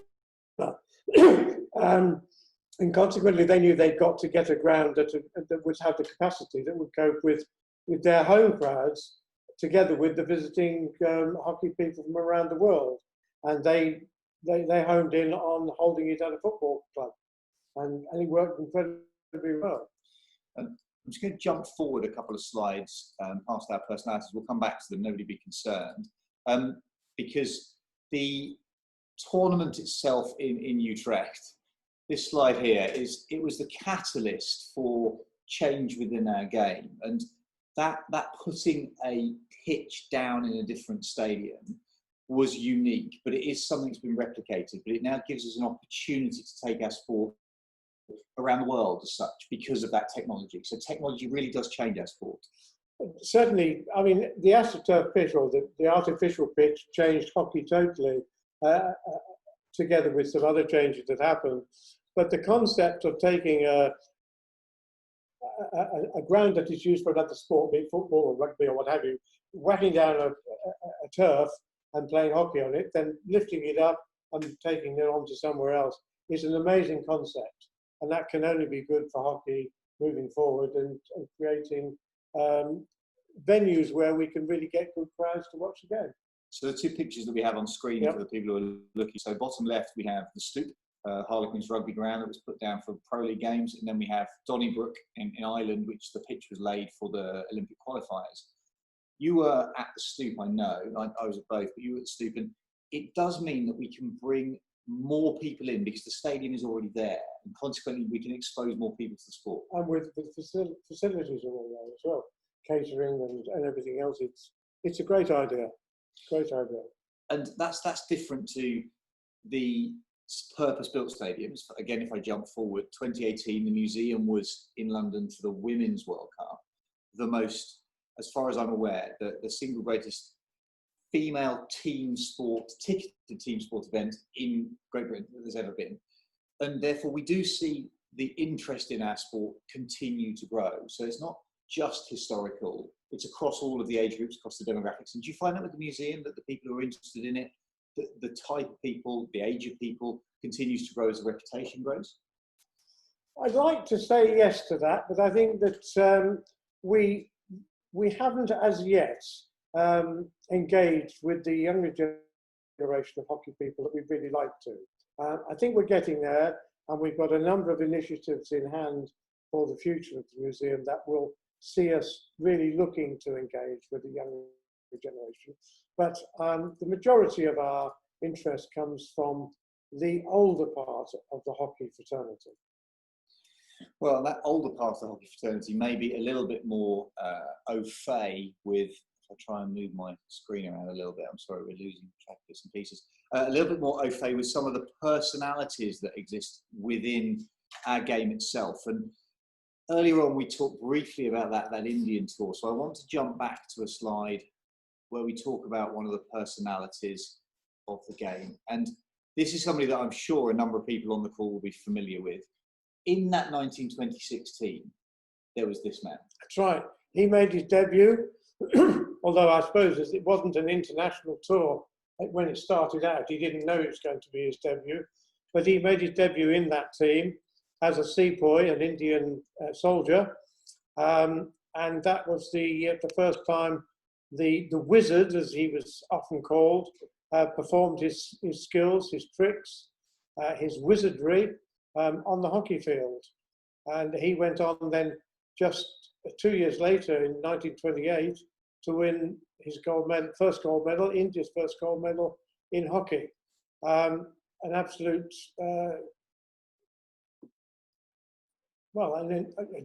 And consequently, they knew they'd got to get a ground that would have the capacity that would cope with their home crowds, together with the visiting hockey people from around the world. And they honed in on holding it at a football club. And it worked incredibly well. I'm just going to jump forward a couple of slides past our personalities. We'll come back to them, nobody be concerned. Because the tournament itself in Utrecht, this slide here, it was the catalyst for change within our game. And that putting a pitch down in a different stadium was unique, but it is something that's been replicated. But it now gives us an opportunity to take our sport around the world as such because of that technology. So technology really does change our sport. Certainly, I mean, the AstroTurf pitch, or the artificial pitch, changed hockey totally, together with some other changes that happened. But the concept of taking a ground that is used for another sport, be it football or rugby or what have you, whacking down a turf and playing hockey on it, then lifting it up and taking it on to somewhere else is an amazing concept. And that can only be good for hockey moving forward and creating venues where we can really get good crowds to watch the game. So the two pictures that we have on screen for the people who are looking. So bottom left, we have the Stoop, Harlequins rugby ground that was put down for Pro League games. And then we have Donnybrook in Ireland, which the pitch was laid for the Olympic qualifiers. You were at the Stoop, I know. I was at both, but you were at the Stoop. And it does mean that we can bring more people in because the stadium is already there. And consequently, we can expose more people to the sport. And with the facilities are all there as well. Catering and everything else. It's a great idea. Great idea. And that's different to the purpose-built stadiums. Again, if I jump forward, 2018, the museum was in London for the Women's World Cup. The most, as far as I'm aware, the single greatest female team sport, ticketed team sport event in Great Britain that there's ever been. And therefore, we do see the interest in our sport continue to grow. So it's not just historical, it's across all of the age groups, across the demographics. And do you find that with the museum, that the people who are interested in it, the type of people, the age of people continues to grow as the reputation grows? I'd like to say yes to that, but I think that we haven't as yet engaged with the younger generation of hockey people that we'd really like to. I think we're getting there, and we've got a number of initiatives in hand for the future of the museum that will see us really looking to engage with the younger generation. But the majority of our interest comes from the older part of the hockey fraternity. Well, that older part of the hockey fraternity may be a little bit more au fait with, if I try and move my screen around a little bit, I'm sorry, we're losing track of bits and pieces, a little bit more au fait with some of the personalities that exist within our game itself. And earlier on, we talked briefly about that Indian tour. So I want to jump back to a slide where we talk about one of the personalities of the game. And this is somebody that I'm sure a number of people on the call will be familiar with. In that 1926 team, there was this man. That's right. He made his debut, although I suppose it wasn't an international tour when it started out. He didn't know it was going to be his debut, but he made his debut in that team as a sepoy, an Indian soldier, and that was the first time the wizard, as he was often called, performed his skills, his tricks, his wizardry on the hockey field. And he went on then just 2 years later in 1928 to win his first gold medal, India's first gold medal in hockey. An absolute, a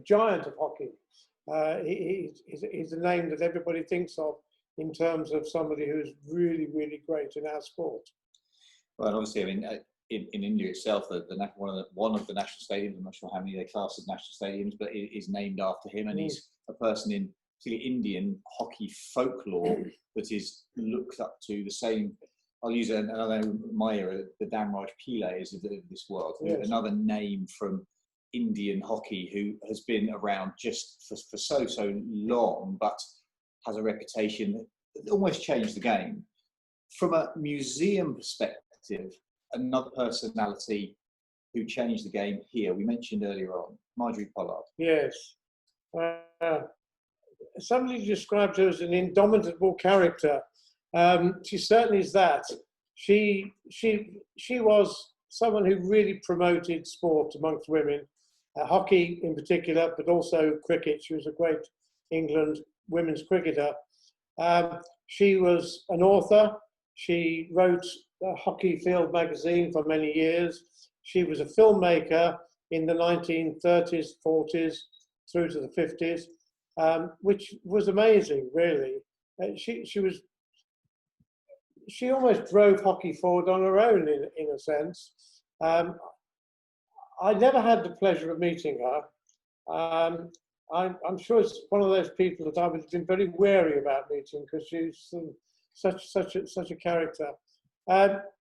giant of hockey. He's a name that everybody thinks of in terms of somebody who's really, really great in our sport. Well, obviously, I mean, in India itself, one of the national stadiums, I'm not sure how many they class as national stadiums, but it is named after him, and he's a person in particularly Indian hockey folklore that is looked up to the same. I'll use another my era, the Damraj Piles of this world, yes. Another name from Indian hockey who has been around just for so long, but has a reputation that almost changed the game. From a museum perspective, another personality who changed the game here, we mentioned earlier on, Marjorie Pollard. Yes. Somebody described her as an indomitable character. She certainly is that. She was someone who really promoted sport amongst women, hockey in particular, but also cricket. She was a great England women's cricketer. She was an author. She wrote a Hockey Field magazine for many years. She was a filmmaker in the 1930s, 40s, through to the 50s, which was amazing, really. She was she almost drove hockey forward on her own, in a sense. I never had the pleasure of meeting her. I'm sure it's one of those people that I would have been very wary about meeting, because she's such a character.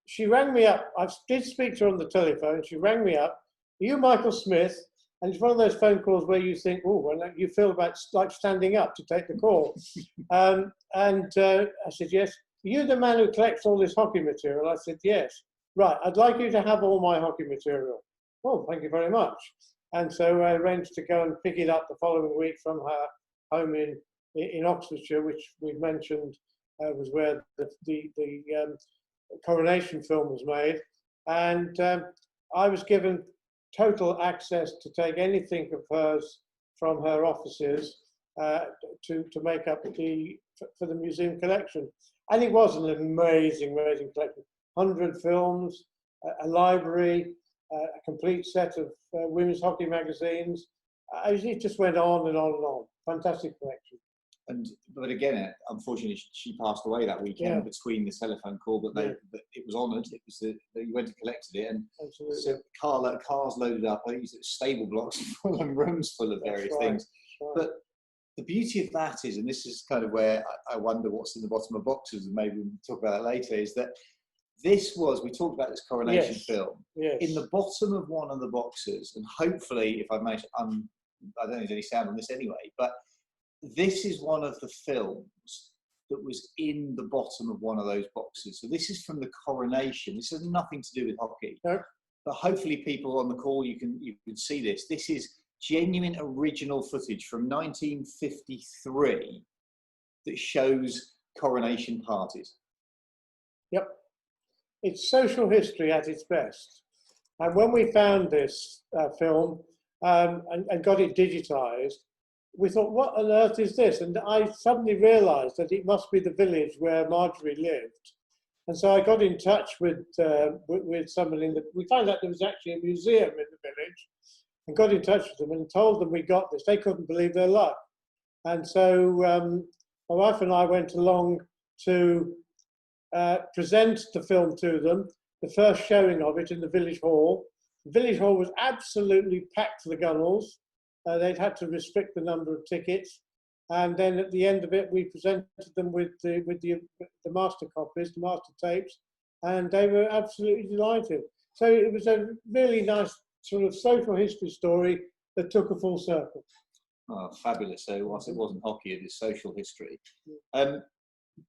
She rang me up. I did speak to her on the telephone. She rang me up. Are you Michael Smith? And it's one of those phone calls where you think, oh, well, you feel like standing up to take the call. I said, yes. Are you the man who collects all this hockey material? I said, yes. Right, I'd like you to have all my hockey material. Oh, thank you very much. And so I arranged to go and pick it up the following week from her home in Oxfordshire, which we mentioned was where the coronation film was made. And I was given total access to take anything of hers from her offices to make up for the museum collection. And it was an amazing, amazing collection. 100 films, a library, a complete set of women's hockey magazines. It just went on and on and on. Fantastic collection. But again, unfortunately, she passed away that weekend between the telephone call. But it was honoured. It was that you went and collected it, and so cars loaded up. I used stable blocks full and rooms full of various things. Right. But the beauty of that is, and this is kind of where I wonder what's in the bottom of boxes, and maybe we'll talk about that later, is that we talked about this coronation film. Yes. In the bottom of one of the boxes, and hopefully, if I manage, I don't know if there's any sound on this anyway, but this is one of the films that was in the bottom of one of those boxes. So this is from the coronation. This has nothing to do with hockey. No. But hopefully people on the call, you can see this. This is genuine original footage from 1953 that shows coronation parties. Yep. It's social history at its best. And when we found this film and got it digitized, we thought, what on earth is this? And I suddenly realized that it must be the village where Marjorie lived. And so I got in touch with someone we found out there was actually a museum in the village, and got in touch with them and told them we got this. They couldn't believe their luck. And so my wife and I went along to present the film to them, the first showing of it in the village hall. The village hall was absolutely packed to the gunnels. They'd had to restrict the number of tickets. And then at the end of it, we presented them with the master copies, the master tapes, and they were absolutely delighted. So it was a really nice sort of social history story that took a full circle. Oh, fabulous. So whilst it wasn't hockey, it is social history.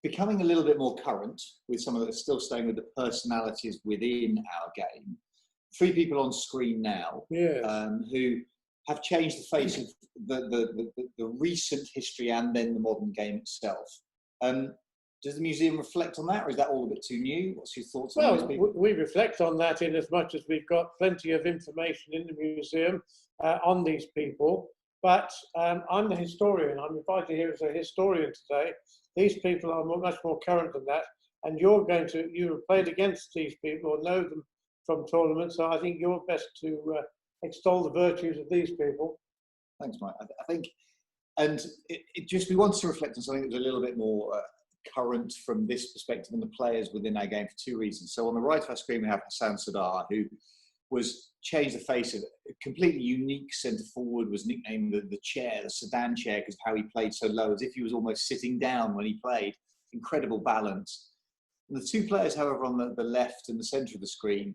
Becoming a little bit more current with some of the still staying with the personalities within our game. 3 people on screen now who have changed the face of the recent history and then the modern game itself. Does the museum reflect on that, or is that all a bit too new? What's your thoughts on those people? We reflect on that in as much as we've got plenty of information in the museum on these people. But I'm the historian. I'm invited here as a historian today. These people are much more current than that. And you have played against these people or know them from tournaments. So I think you're best to extol the virtues of these people. Thanks, Mike. I think, and we want to reflect on something that's a little bit more current from this perspective and the players within our game for 2 reasons. So on the right of our screen, we have Hassan Sadar, who was changed the face of a completely unique centre forward, was nicknamed the chair, the sedan chair, because of how he played so low, as if he was almost sitting down when he played. Incredible balance. And the 2 players, however, on the left and the centre of the screen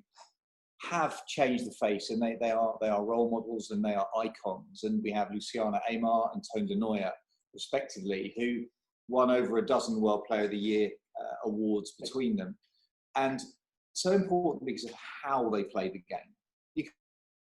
have changed the face, and they are role models and they are icons. And we have Luciana Aymar and Tone de Neuer, respectively, who won over a dozen World Player of the Year awards between them. And so important because of how they play the game. You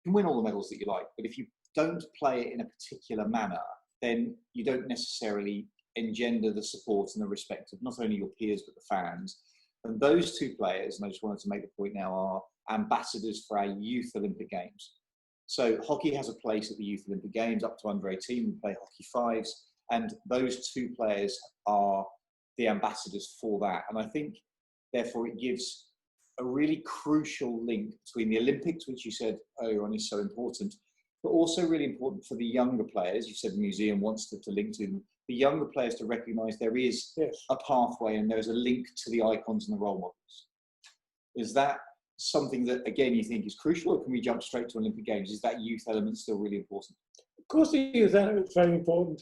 can win all the medals that you like, but if you don't play it in a particular manner, then you don't necessarily engender the support and the respect of not only your peers, but the fans. And those 2 players, and I just wanted to make the point now, are ambassadors for our Youth Olympic Games. So hockey has a place at the Youth Olympic Games, up to under 18, we play hockey 5s, and those 2 players are the ambassadors for that. And I think, therefore, it gives a really crucial link between the Olympics, which you said earlier on is so important, but also really important for the younger players. You said the museum wants to link to the younger players to recognise there is a pathway and there's a link to the icons and the role models. Is that something that, again, you think is crucial, or can we jump straight to Olympic Games? Is that youth element still really important? Of course, the youth element is very important.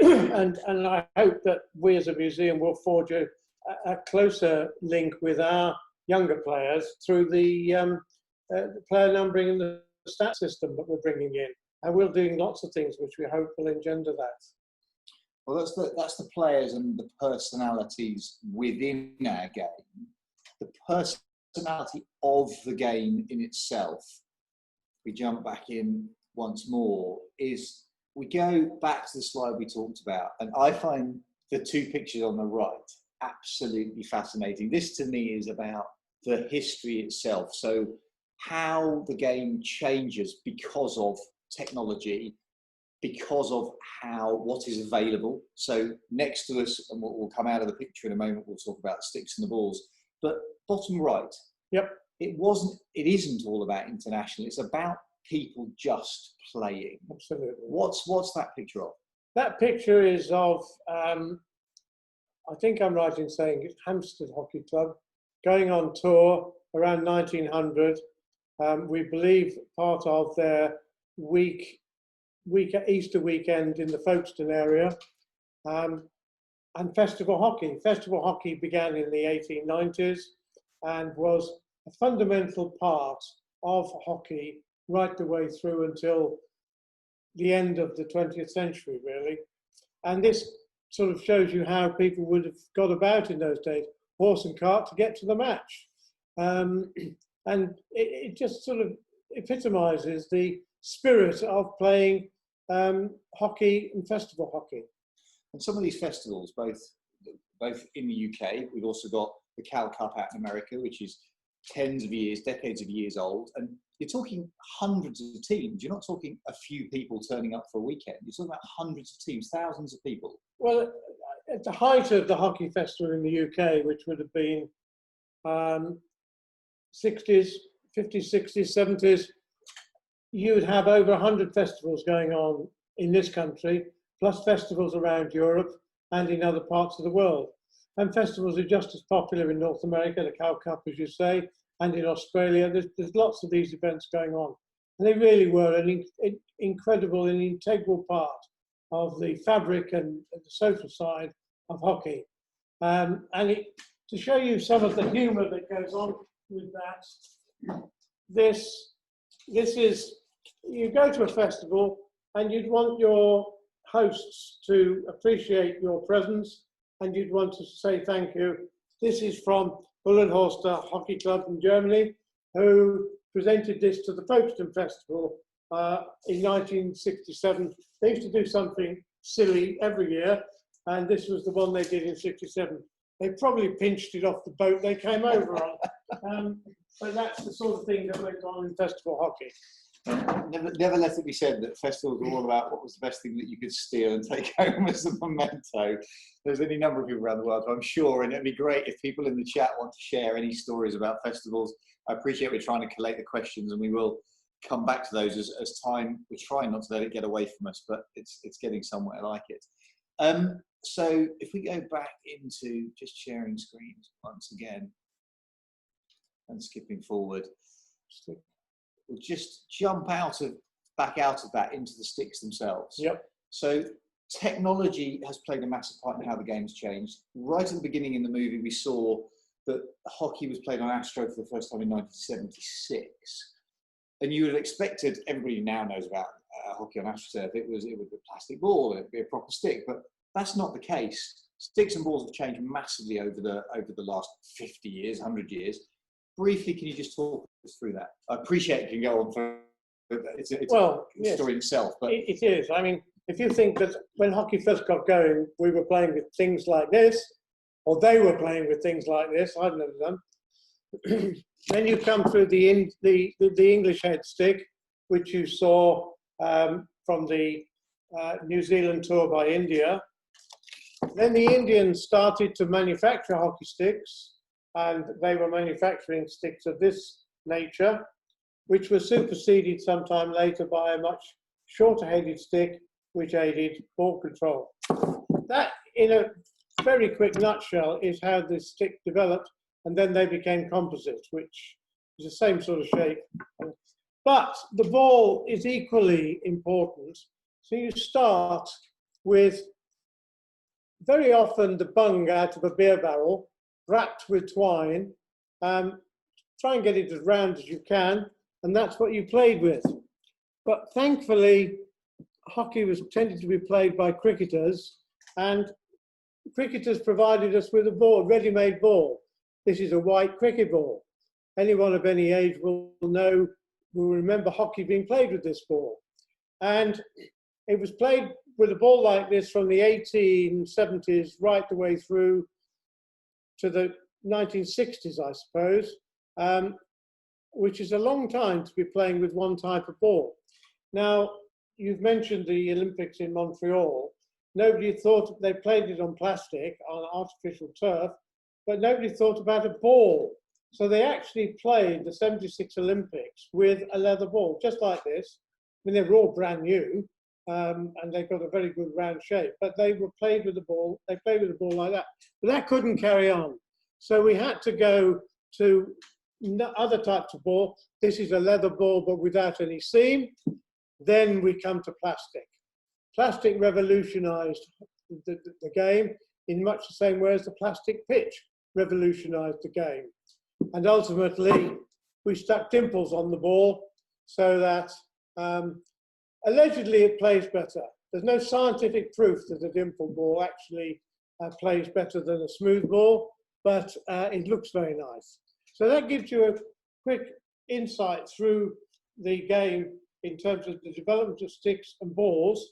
and I hope that we as a museum will forge a closer link with our younger players through the player numbering and the stat system that we're bringing in. And we're doing lots of things which we hope will engender that. Well, that's the players and the personalities within our game. The personality of the game in itself, we jump back in once more, is we go back to the slide we talked about, and I find the two pictures on the right absolutely fascinating. This to me is about the history itself. So how the game changes because of technology, because of what is available. So next to us, and we'll come out of the picture in a moment, we'll talk about sticks and the balls, but bottom right, it isn't all about international, it's about people just playing. Absolutely. What's that picture of? That picture is of, I think I'm right in saying it's Hampstead Hockey Club, going on tour around 1900. We believe part of their Easter weekend in the Folkestone area, and festival hockey. Festival hockey began in the 1890s and was a fundamental part of hockey right the way through until the end of the 20th century, really. And this sort of shows you how people would have got about in those days, horse and cart to get to the match. And it just sort of epitomizes the spirit of playing hockey and festival hockey. And some of these festivals, both in the UK, we've also got the Cal Cup out in America, which is tens of years, decades of years old, and you're talking hundreds of teams. You're not talking a few people turning up for a weekend. You're talking about hundreds of teams, thousands of people. Well, at the height of the hockey festival in the UK, which would have been 60s, 50s, 60s, 70s, you'd have over 100 festivals going on in this country, plus festivals around Europe and in other parts of the world. And festivals are just as popular in North America, the Cal Cup, as you say, and in Australia. There's lots of these events going on. And they really were an incredible and integral part of the fabric and the social side of hockey. To show you some of the humour that goes on with that, this is, you go to a festival and you'd want your hosts to appreciate your presence and you'd want to say thank you. This is from Bullenhorster Hockey Club in Germany, who presented this to the Folkestone Festival in 1967. They used to do something silly every year, and this was the one they did in '67. They probably pinched it off the boat they came over on. But that's the sort of thing that went on in festival hockey. Never let it be said that festivals are all about what was the best thing that you could steal and take home as a memento. There's any number of people around the world, I'm sure, and it'd be great if people in the chat want to share any stories about festivals. I appreciate we're trying to collate the questions, and we will come back to those as time. We're trying not to let it get away from us, but it's getting somewhere like it. So if we go back into just sharing screens once again and skipping forward, we'll just jump back out of that into the sticks themselves. Yep. So technology has played a massive part in how the game's changed. Right at the beginning in the movie, we saw that hockey was played on Astro for the first time in 1976. And you would have expected, everybody now knows about hockey on AstroTurf, it would be a plastic ball, it would be a proper stick, but that's not the case. Sticks and balls have changed massively over the last 50 years, 100 years. Briefly, can you just talk us through that? I appreciate it can go on for, it's a story in itself. But it is. I mean, if you think that when hockey first got going, we were playing with things like this, or they were playing with things like this, I've never done. Then you come through the English head stick, which you saw from the New Zealand tour by India. Then the Indians started to manufacture hockey sticks, and they were manufacturing sticks of this nature. which was superseded sometime later by a much shorter-headed stick, which aided ball control. That, in a very quick nutshell, is how this stick developed, and then they became composites, which is the same sort of shape. But the ball is equally important. So you start with very often the bung out of a beer barrel, wrapped with twine. Try and get it as round as you can, and that's what you played with. But thankfully, hockey was tended to be played by cricketers, and cricketers provided us with a ball, ready-made ball. This is a white cricket ball. Anyone of any age will remember hockey being played with this ball. And it was played with a ball like this from the 1870s right the way through to the 1960s, I suppose, which is a long time to be playing with one type of ball. Now, you've mentioned the Olympics in Montreal. Nobody thought, they played it on plastic, on artificial turf, but nobody thought about a ball. So they actually played the 76 Olympics with a leather ball, just like this. I mean, they were all brand new, and they've got a very good round shape, but they were played with the ball, they played with the ball like that. But that couldn't carry on. So we had to go to other types of ball. This is a leather ball, but without any seam. Then we come to plastic. Plastic revolutionized the game in much the same way as the plastic pitch revolutionized the game. And ultimately, we stuck dimples on the ball so that allegedly it plays better. There's no scientific proof that a dimple ball actually plays better than a smooth ball, but it looks very nice. So that gives you a quick insight through the game in terms of the development of sticks and balls,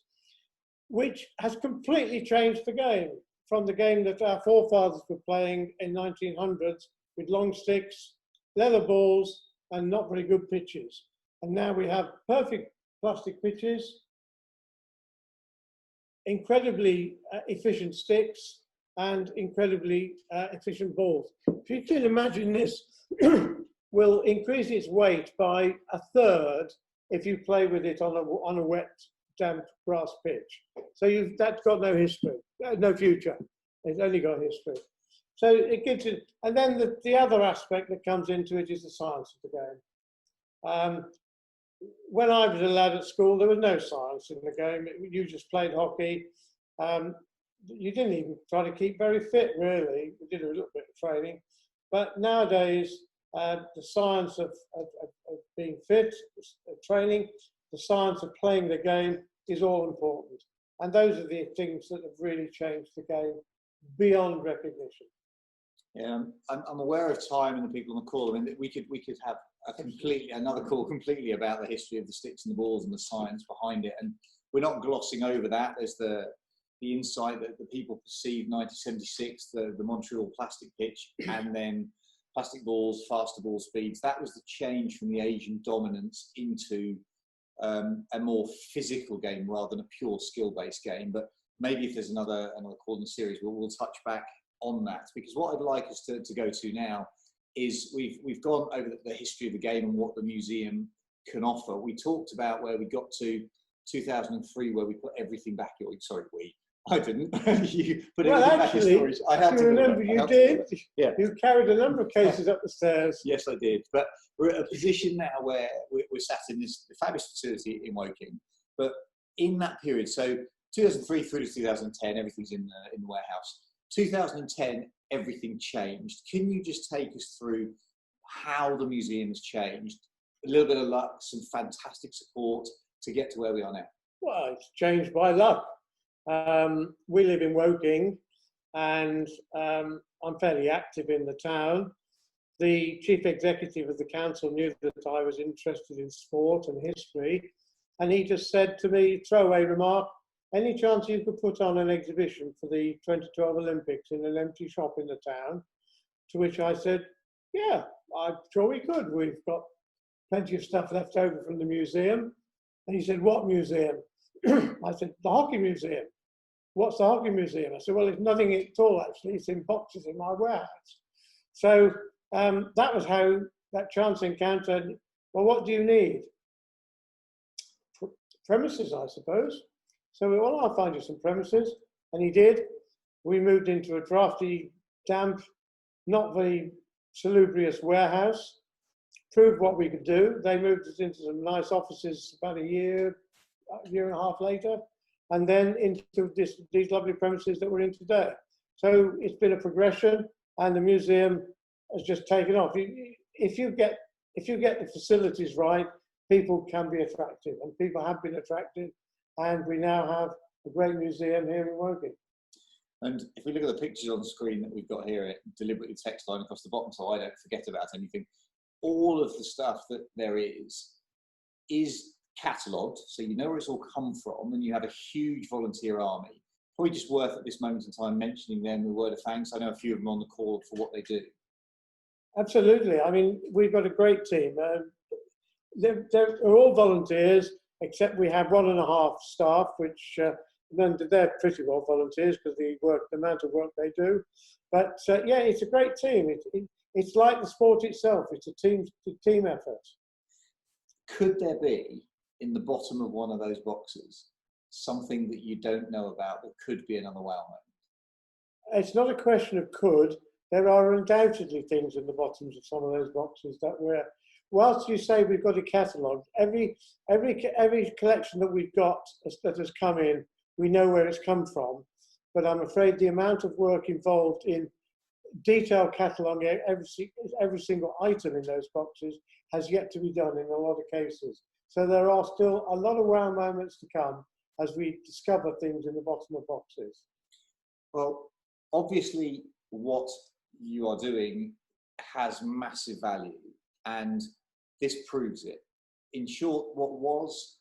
which has completely changed the game from the game that our forefathers were playing in 1900s with long sticks, leather balls, and not very good pitches. And now we have perfect plastic pitches, incredibly efficient sticks, and incredibly efficient balls. If you can imagine this, will increase its weight by a third if you play with it on a wet, damp grass pitch. So that's got no history, no future. It's only got history. So it gives it, and then the other aspect that comes into it is the science of the game. When I was a lad at school, there was no science in the game. You just played hockey. You didn't even try to keep very fit, really. You did a little bit of training. But nowadays, the science of being fit, training, the science of playing the game is all important. And those are the things that have really changed the game beyond recognition. Yeah, I'm aware of time and the people on the call. I mean, we could have another call completely about the history of the sticks and the balls and the science behind it. And we're not glossing over that. There's the insight that the people perceived 1976, the Montreal plastic pitch, and then plastic balls, faster ball speeds. That was the change from the Asian dominance into a more physical game rather than a pure skill-based game. But maybe if there's another call in the series, we'll touch back on that, because what I'd like us to go to now is we've gone over the history of the game and what the museum can offer. We talked about where we got to 2003, where we put everything back. Sorry, I didn't. You put everything back in storage. I had to remember you did. Yeah. You carried a number of cases up the stairs. Yes, I did. But we're at a position now where we're sat in this fabulous facility in Woking. But in that period, so 2003 through to 2010, everything's in the warehouse. 2010, everything changed. Can you just take us through how the museum has changed? A little bit of luck, some fantastic support to get to where we are now. Well, it's changed by luck. We live in Woking, and I'm fairly active in the town. The chief executive of the council knew that I was interested in sport and history, and he just said to me, throwaway remark, any chance you could put on an exhibition for the 2012 Olympics in an empty shop in the town? To which I said, yeah, I'm sure we could. We've got plenty of stuff left over from the museum. And he said, what museum? I said, the Hockey Museum. What's the Hockey Museum? I said, well, it's nothing at all, actually. It's in boxes in my warehouse. So that was how that chance encounter. Well, what do you need? Premises, I suppose. So, well, I'll find you some premises. And he did. We moved into a drafty, damp, not very salubrious warehouse, proved what we could do. They moved us into some nice offices about a year and a half later, and then into these lovely premises that we're in today. So it's been a progression, and the museum has just taken off. If you get the facilities right, people can be attracted, and people have been attracted, and we now have a great museum here in Woking. And if we look at the pictures on the screen that we've got here, deliberately text line across the bottom so I don't forget about anything, all of the stuff that there is catalogued, so you know where it's all come from, and you have a huge volunteer army. Probably just worth at this moment in time mentioning them with a word of thanks. I know a few of them on the call for what they do. Absolutely. I mean, we've got a great team. They're all volunteers, except we have 1.5 staff, which they're pretty well volunteers because the amount of work they do. But yeah, it's a great team. It's like the sport itself. It's a team effort. Could there be, in the bottom of one of those boxes, something that you don't know about that could be another wow moment? It's not a question of could. There are undoubtedly things in the bottoms of some of those boxes that we're, whilst you say we've got a catalogue, every collection that we've got that has come in, we know where it's come from. But I'm afraid the amount of work involved in detailed cataloguing every single item in those boxes has yet to be done in a lot of cases. So there are still a lot of wow moments to come as we discover things in the bottom of boxes. Well, obviously what you are doing has massive value, and this proves it. In short, what was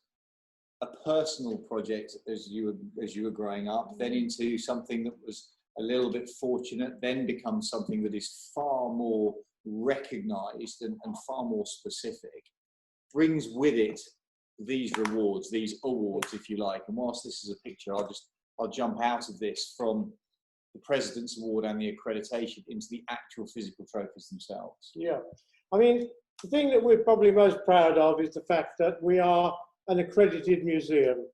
a personal project as you were growing up, then into something that was a little bit fortunate, then becomes something that is far more recognized and far more specific, brings with it these rewards, these awards, if you like. And whilst this is a picture, I'll jump out of this from the President's Award and the accreditation into the actual physical trophies themselves. Yeah, I mean, the thing that we're probably most proud of is the fact that we are an accredited museum.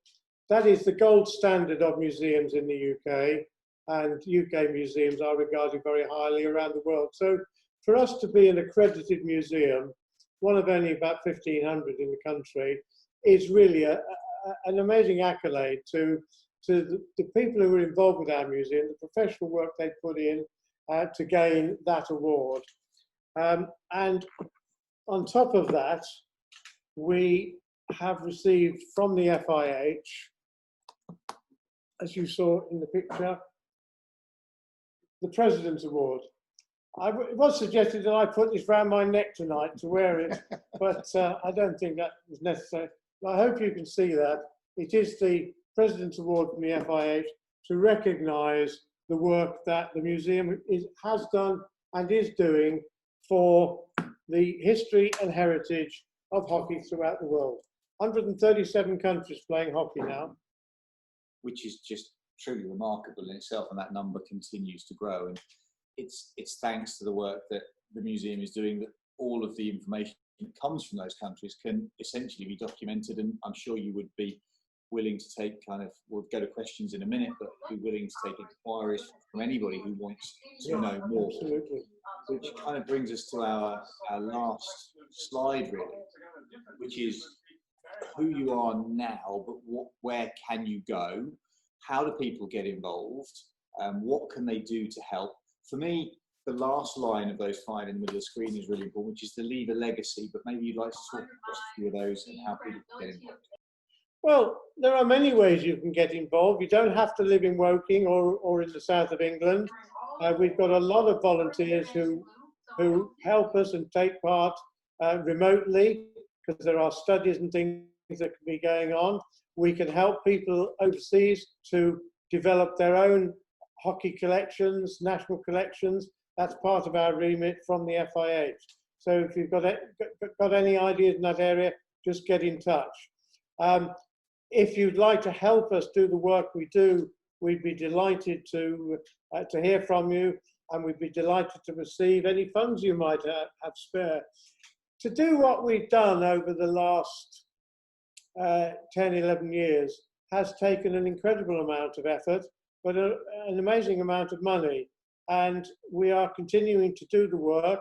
That is the gold standard of museums in the UK, and UK museums are regarded very highly around the world. So for us to be an accredited museum, one of only about 1,500 in the country, is really an amazing accolade to the people who are involved with our museum, the professional work they put in to gain that award. And on top of that, we have received from the FIH, as you saw in the picture, the President's Award. It was suggested that I put this round my neck tonight to wear it, but I don't think that was necessary. I hope you can see that. It is the President's Award from the FIH to recognise the work that the museum has done and is doing for the history and heritage of hockey throughout the world. 137 countries playing hockey now. Which is just truly remarkable in itself, and that number continues to grow. And it's thanks to the work that the museum is doing that all of the information that comes from those countries can essentially be documented, and I'm sure you would be willing to take we'll go to questions in a minute, but be willing to take inquiries from anybody who wants to know more. Absolutely. Which kind of brings us to our last slide, really, which is who you are now, but where can you go? How do people get involved? What can they do to help? For me, the last line of those 5 in the middle of the screen is really important, which is to leave a legacy, but maybe you'd like to talk about a few of those and how people can get involved. Well, there are many ways you can get involved. You don't have to live in Woking or in the south of England. We've got a lot of volunteers who help us and take part remotely, because there are studies and things that can be going on. We can help people overseas to develop their own hockey collections, national collections. That's part of our remit from the FIH. So if you've got any ideas in that area, just get in touch. If you'd like to help us do the work we do, we'd be delighted to hear from you, and we'd be delighted to receive any funds you might have spare. to do what we've done over the last 10, 11 years has taken an incredible amount of effort, but an amazing amount of money. And we are continuing to do the work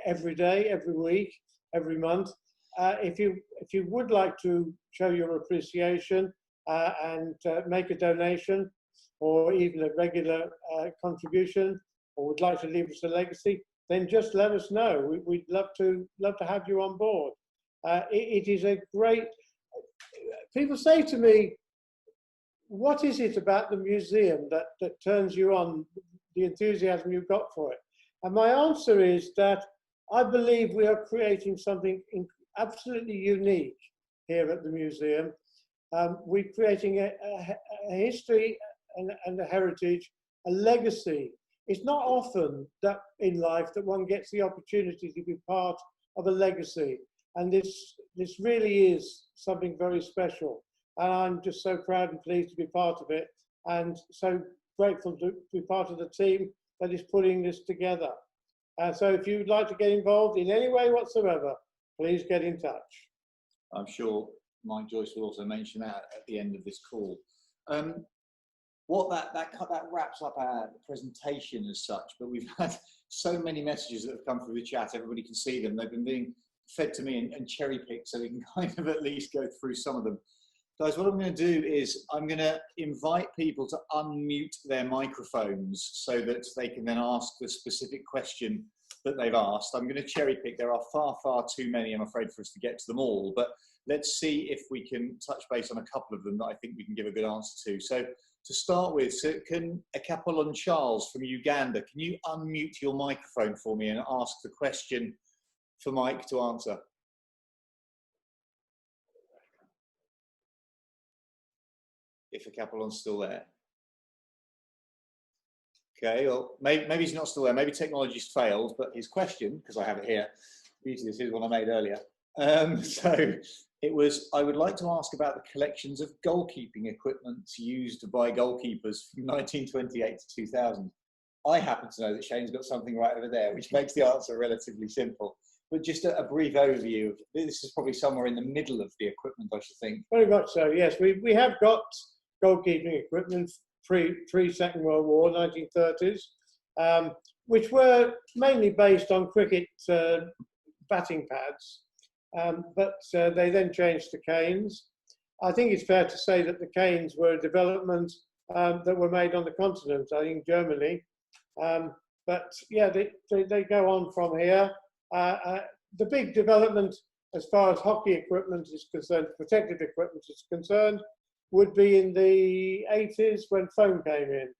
every day, every week, every month. If you would like to show your appreciation and make a donation, or even a regular contribution, or would like to leave us a legacy, then just let us know. We'd love to have you on board. It is a great. People say to me, "What is it about the museum that turns you on? The enthusiasm you've got for it?" And my answer is that I believe we are creating something absolutely unique here at the museum. We're creating a history and a heritage, a legacy. It's not often that in life that one gets the opportunity to be part of a legacy. And this really is something very special. And I'm just so proud and pleased to be part of it, and so grateful to be part of the team that is putting this together. So if you'd like to get involved in any way whatsoever, please get in touch. I'm sure Mike Joyce will also mention that at the end of this call. What that wraps up our presentation as such, but we've had so many messages that have come through the chat. Everybody can see them. They've been being fed to me and cherry picked, so we can kind of at least go through some of them. Guys, what I'm going to do is I'm going to invite people to unmute their microphones so that they can then ask the specific question that they've asked. I'm going to cherry pick. There are far, far too many, I'm afraid, for us to get to them all, but let's see if we can touch base on a couple of them that I think we can give a good answer to. So to start with, so can Akapolon Charles from Uganda, can you unmute your microphone for me and ask the question for Mike to answer? If Akapolon's still there. Okay, well, maybe he's not still there. Maybe technology's failed, but his question, because I have it here, this is one I made earlier. So it was, I would like to ask about the collections of goalkeeping equipment used by goalkeepers from 1928 to 2000. I happen to know that Shane's got something right over there, which makes the answer relatively simple. But just a brief overview. This is probably somewhere in the middle of the equipment, I should think. Very much so, yes. We have got goalkeeping equipment pre-Second World War, 1930s, which were mainly based on cricket batting pads, but they then changed to canes. I think it's fair to say that the canes were a development that were made on the continent, I think Germany. But yeah, they go on from here. The big development as far as hockey equipment is concerned, protective equipment is concerned, would be in the 80s when foam came in.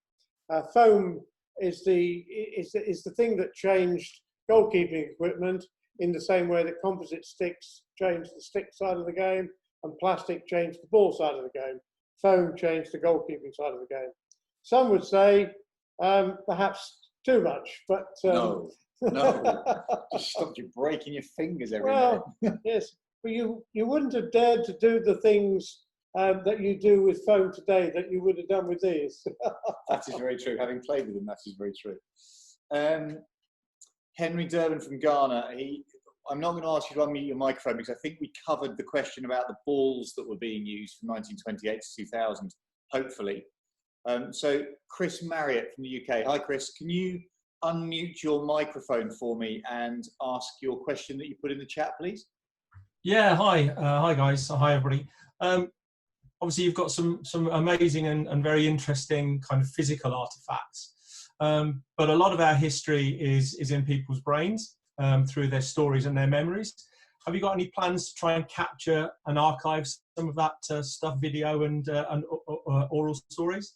Foam is the thing that changed goalkeeping equipment in the same way that composite sticks changed the stick side of the game and plastic changed the ball side of the game. Foam changed the goalkeeping side of the game. Some would say perhaps too much, but no, just stop you breaking your fingers every minute. Yes, but you wouldn't have dared to do the things that you do with foam today that you would have done with these. That is very true. Having played with them, that is very true. Henry Durbin from Ghana, I'm not going to ask you to unmute your microphone because I think we covered the question about the balls that were being used from 1928 to 2000, hopefully. So Chris Marriott from the UK. Hi, Chris. Can you unmute your microphone for me and ask your question that you put in the chat, please? Yeah, hi. Hi, guys. Hi, everybody. Obviously, you've got some amazing and very interesting kind of physical artifacts. But a lot of our history is in people's brains through their stories and their memories. Have you got any plans to try and capture and archive some of that stuff, video and oral stories?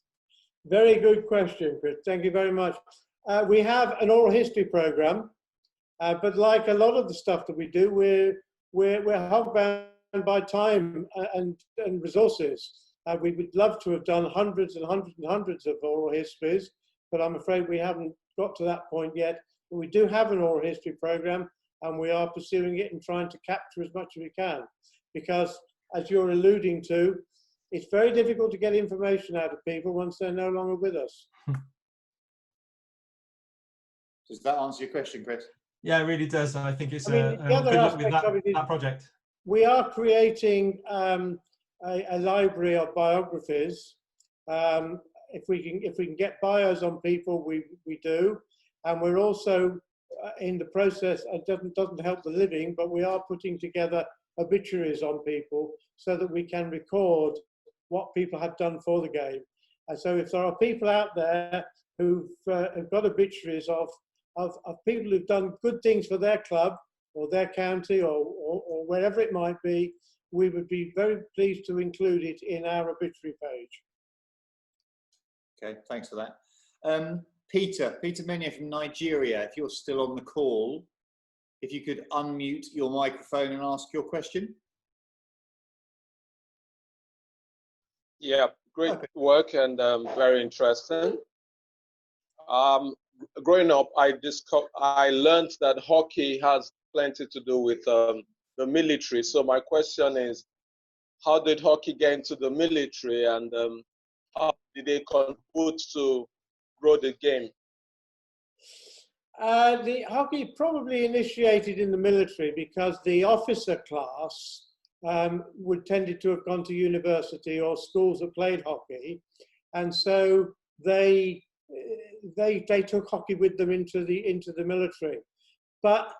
Very good question, Chris. Thank you very much. We have an oral history program, but like a lot of the stuff that we do, we're hogbound by time and resources. We would love to have done hundreds and hundreds and hundreds of oral histories, but I'm afraid we haven't got to that point yet. But we do have an oral history program, and we are pursuing it and trying to capture as much as we can, because as you're alluding to, it's very difficult to get information out of people once they're no longer with us. Does that answer your question, Chris? Yeah, it really does. And I think it's I mean, the other good luck with aspect of it is that project. we are creating a library of biographies. If we can get bios on people, we do, and we're also in the process. It doesn't help the living, but we are putting together obituaries on people so that we can record what people have done for the game. And so, if there are people out there who've got obituaries of people who've done good things for their club or their county or wherever it might be, we would be very pleased to include it in our obituary page. Okay, thanks for that. Peter Menier from Nigeria, if you're still on the call, if you could unmute your microphone and ask your question. Yeah, great work and very interesting. Growing up, I learned that hockey has plenty to do with the military. So my question is, how did hockey get into the military, and how did they contribute to grow the game? The hockey probably initiated in the military because the officer class would tended to have gone to university or schools that played hockey, and so they took hockey with them into the military. But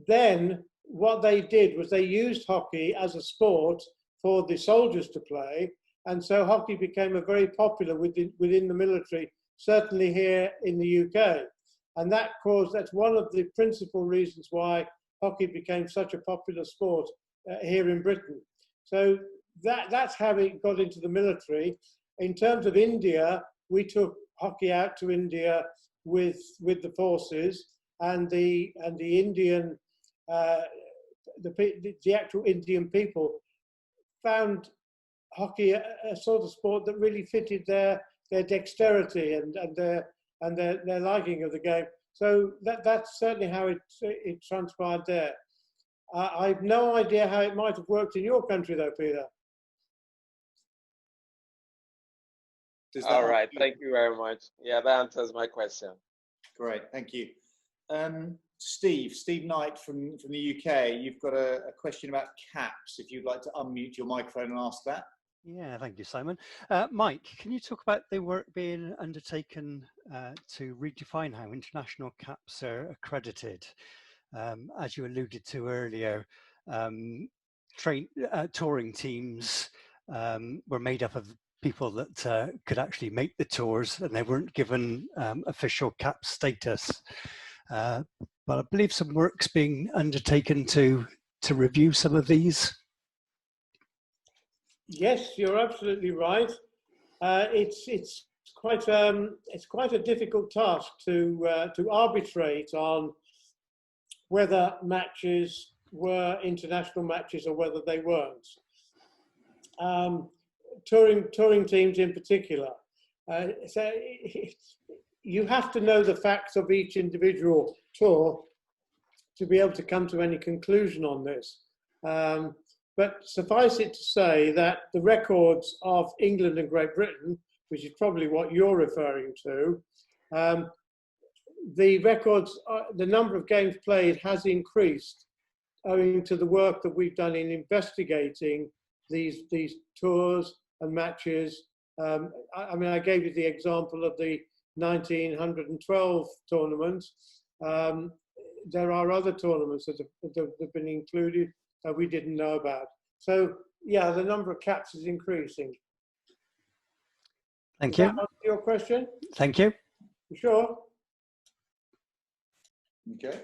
then what they did was they used hockey as a sport for the soldiers to play, and so hockey became a very popular within the military, certainly here in the UK. And that's one of the principal reasons why hockey became such a popular sport here in Britain. So that's how it got into the military. In terms of India, we took hockey out to India with the forces, and the Indian, the actual Indian people found hockey a sort of sport that really fitted their dexterity and their liking of the game. So that's certainly how it transpired there. I've no idea how it might have worked in your country, though, Peter. All right, thank you very much. Yeah, that answers my question. Great, thank you. Steve Knight from the UK, you've got a question about caps. If you'd like to unmute your microphone and ask that. Yeah, thank you, Simon. Mike, can you talk about the work being undertaken to redefine how international caps are accredited? As you alluded to earlier, touring teams were made up of people that could actually make the tours, and they weren't given official cap status. But I believe some work's being undertaken to review some of these. Yes, you're absolutely right. It's quite a difficult task to arbitrate on whether matches were international matches or whether they weren't. Touring teams in particular. So you have to know the facts of each individual tour to be able to come to any conclusion on this. But suffice it to say that the records of England and Great Britain, which is probably what you're referring to, the records, the number of games played has increased owing to the work that we've done in investigating these tours and matches. I mean, I gave you the example of the 1912 tournament. There are other tournaments that have been included that we didn't know about. So, yeah, the number of caps is increasing. Thank you. Does that answer your question? Thank you. Sure. Okay.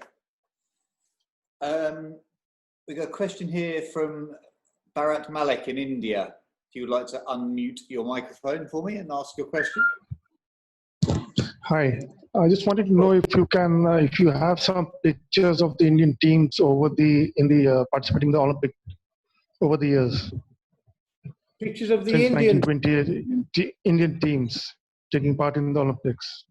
We've got a question here from Bharat Malik in India. If you would like to unmute your microphone for me and ask your question. Hi, I just wanted to know if you can, if you have some pictures of the Indian teams participating in the Olympic over the years. Pictures of the Since Indian 1928, Indian teams taking part in the Olympics.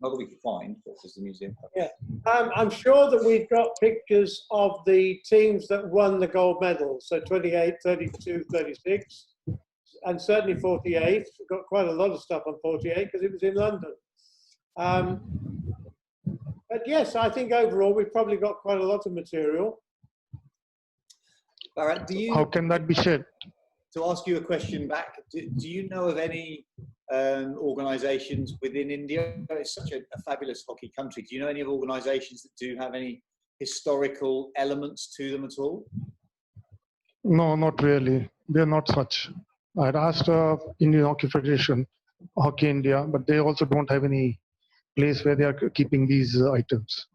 Not that we can find, but it's the museum. Yeah, I'm sure that we've got pictures of the teams that won the gold medals. So 28, 32, 36, and certainly 48. We've got quite a lot of stuff on 48 because it was in London. But yes, I think overall we've probably got quite a lot of material. Bharat, How can that be shared? to ask you a question back, do you know of any organisations within India? It's such a fabulous hockey country. Do you know any of organisations that do have any historical elements to them at all? No, not really. They're not such. I'd asked Indian Hockey Federation, Hockey India, but they also don't have any place where they are keeping these items.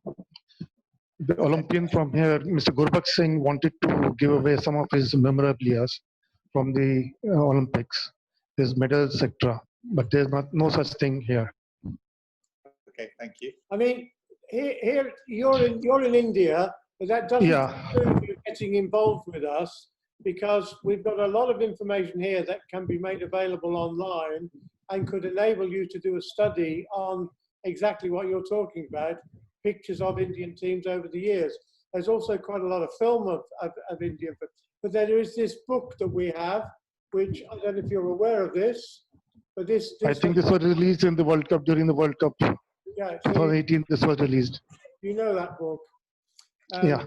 The Olympian from here, Mr. Gurbakh Singh, wanted to give away some of his memorabilia from the Olympics, his medals, etc. But there's no such thing here. Okay, thank you. I mean, here you're in India, but that doesn't include you getting involved with us, because we've got a lot of information here that can be made available online and could enable you to do a study on exactly what you're talking about, pictures of Indian teams over the years. There's also quite a lot of film of India, but there is this book that we have, which I don't know if you're aware of this, but this I think this was released in the World Cup, during the World Cup. Yeah, 2018, this was released. You know that book. Yeah.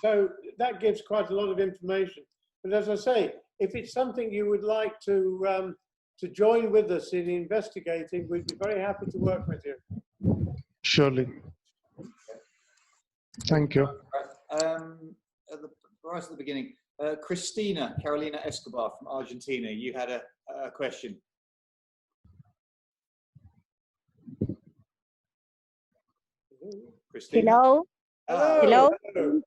So that gives quite a lot of information. But as I say, if it's something you would like to join with us in investigating, we'd be very happy to work with you. Surely. Thank you. Right at the beginning, Carolina Escobar from Argentina, you had a question. Christina? Hello. Hello. Hello.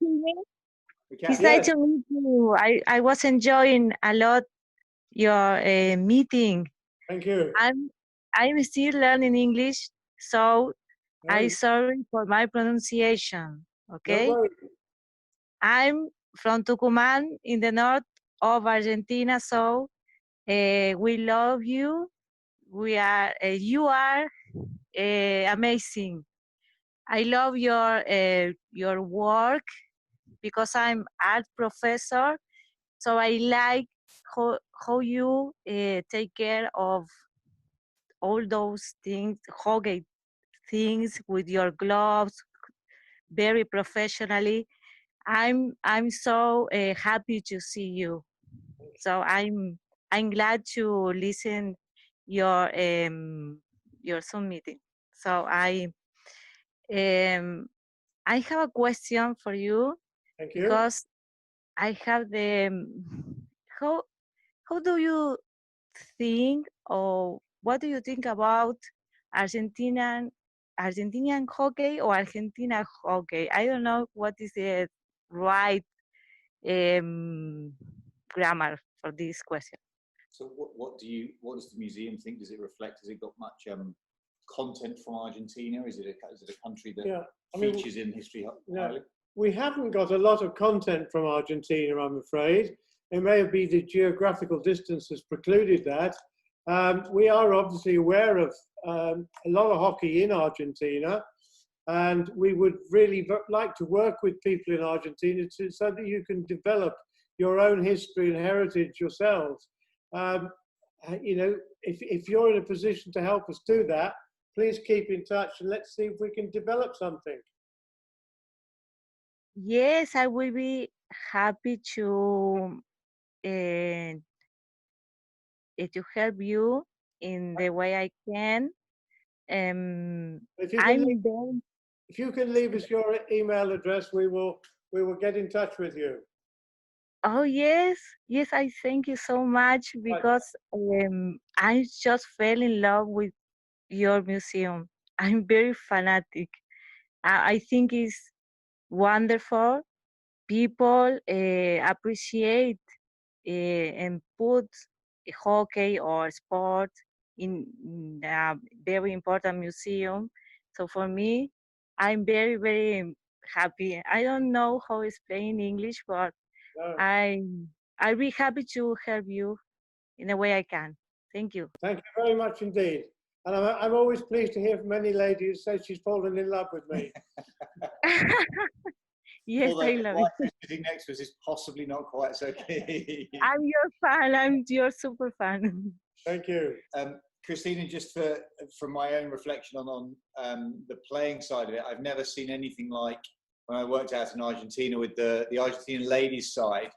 It's nice to meet you. I was enjoying a lot your meeting. Thank you. I'm still learning English, so I'm sorry for my pronunciation. Okay. No worries. I'm from Tucumán in the north of Argentina, so we love you. You are amazing. I love your work because I'm art professor, so I like how you take care of all those things, hockey things with your gloves, very professionally. I'm so happy to see you. So I'm glad to listen your Zoom meeting. So I have a question for you. Thank you. Because I have how do you think, or what do you think about Argentinian hockey or Argentina hockey? I don't know what is the right grammar for this question. So what does the museum think? Does it reflect? Has it got much content from Argentina? Is it a country that features in history highly? We haven't got a lot of content from Argentina, I'm afraid. It may be the geographical distance has precluded that. We are obviously aware of a lot of hockey in Argentina, and we would really like to work with people in Argentina so that you can develop your own history and heritage yourselves. You know, if you're in a position to help us do that, please keep in touch and let's see if we can develop something. Yes, I will be happy to help you in the way I can. If you can leave us your email address, we will get in touch with you. Oh yes, I thank you so much, because I just fell in love with your museum. I'm very fanatic. I think it's wonderful. People appreciate and put hockey or sport in a very important museum. So for me, I'm very, very happy. I don't know how to explain in English, but I'll be happy to help you in the way I can. Thank you. Thank you very much indeed. And I'm always pleased to hear from any lady who says she's fallen in love with me. Yes, although I love it. Sitting next to us is possibly not quite so keen. I'm your fan. I'm your super fan. Thank you. Christina, just from my own reflection on the playing side of it, I've never seen anything like when I worked out in Argentina with the Argentinian ladies side,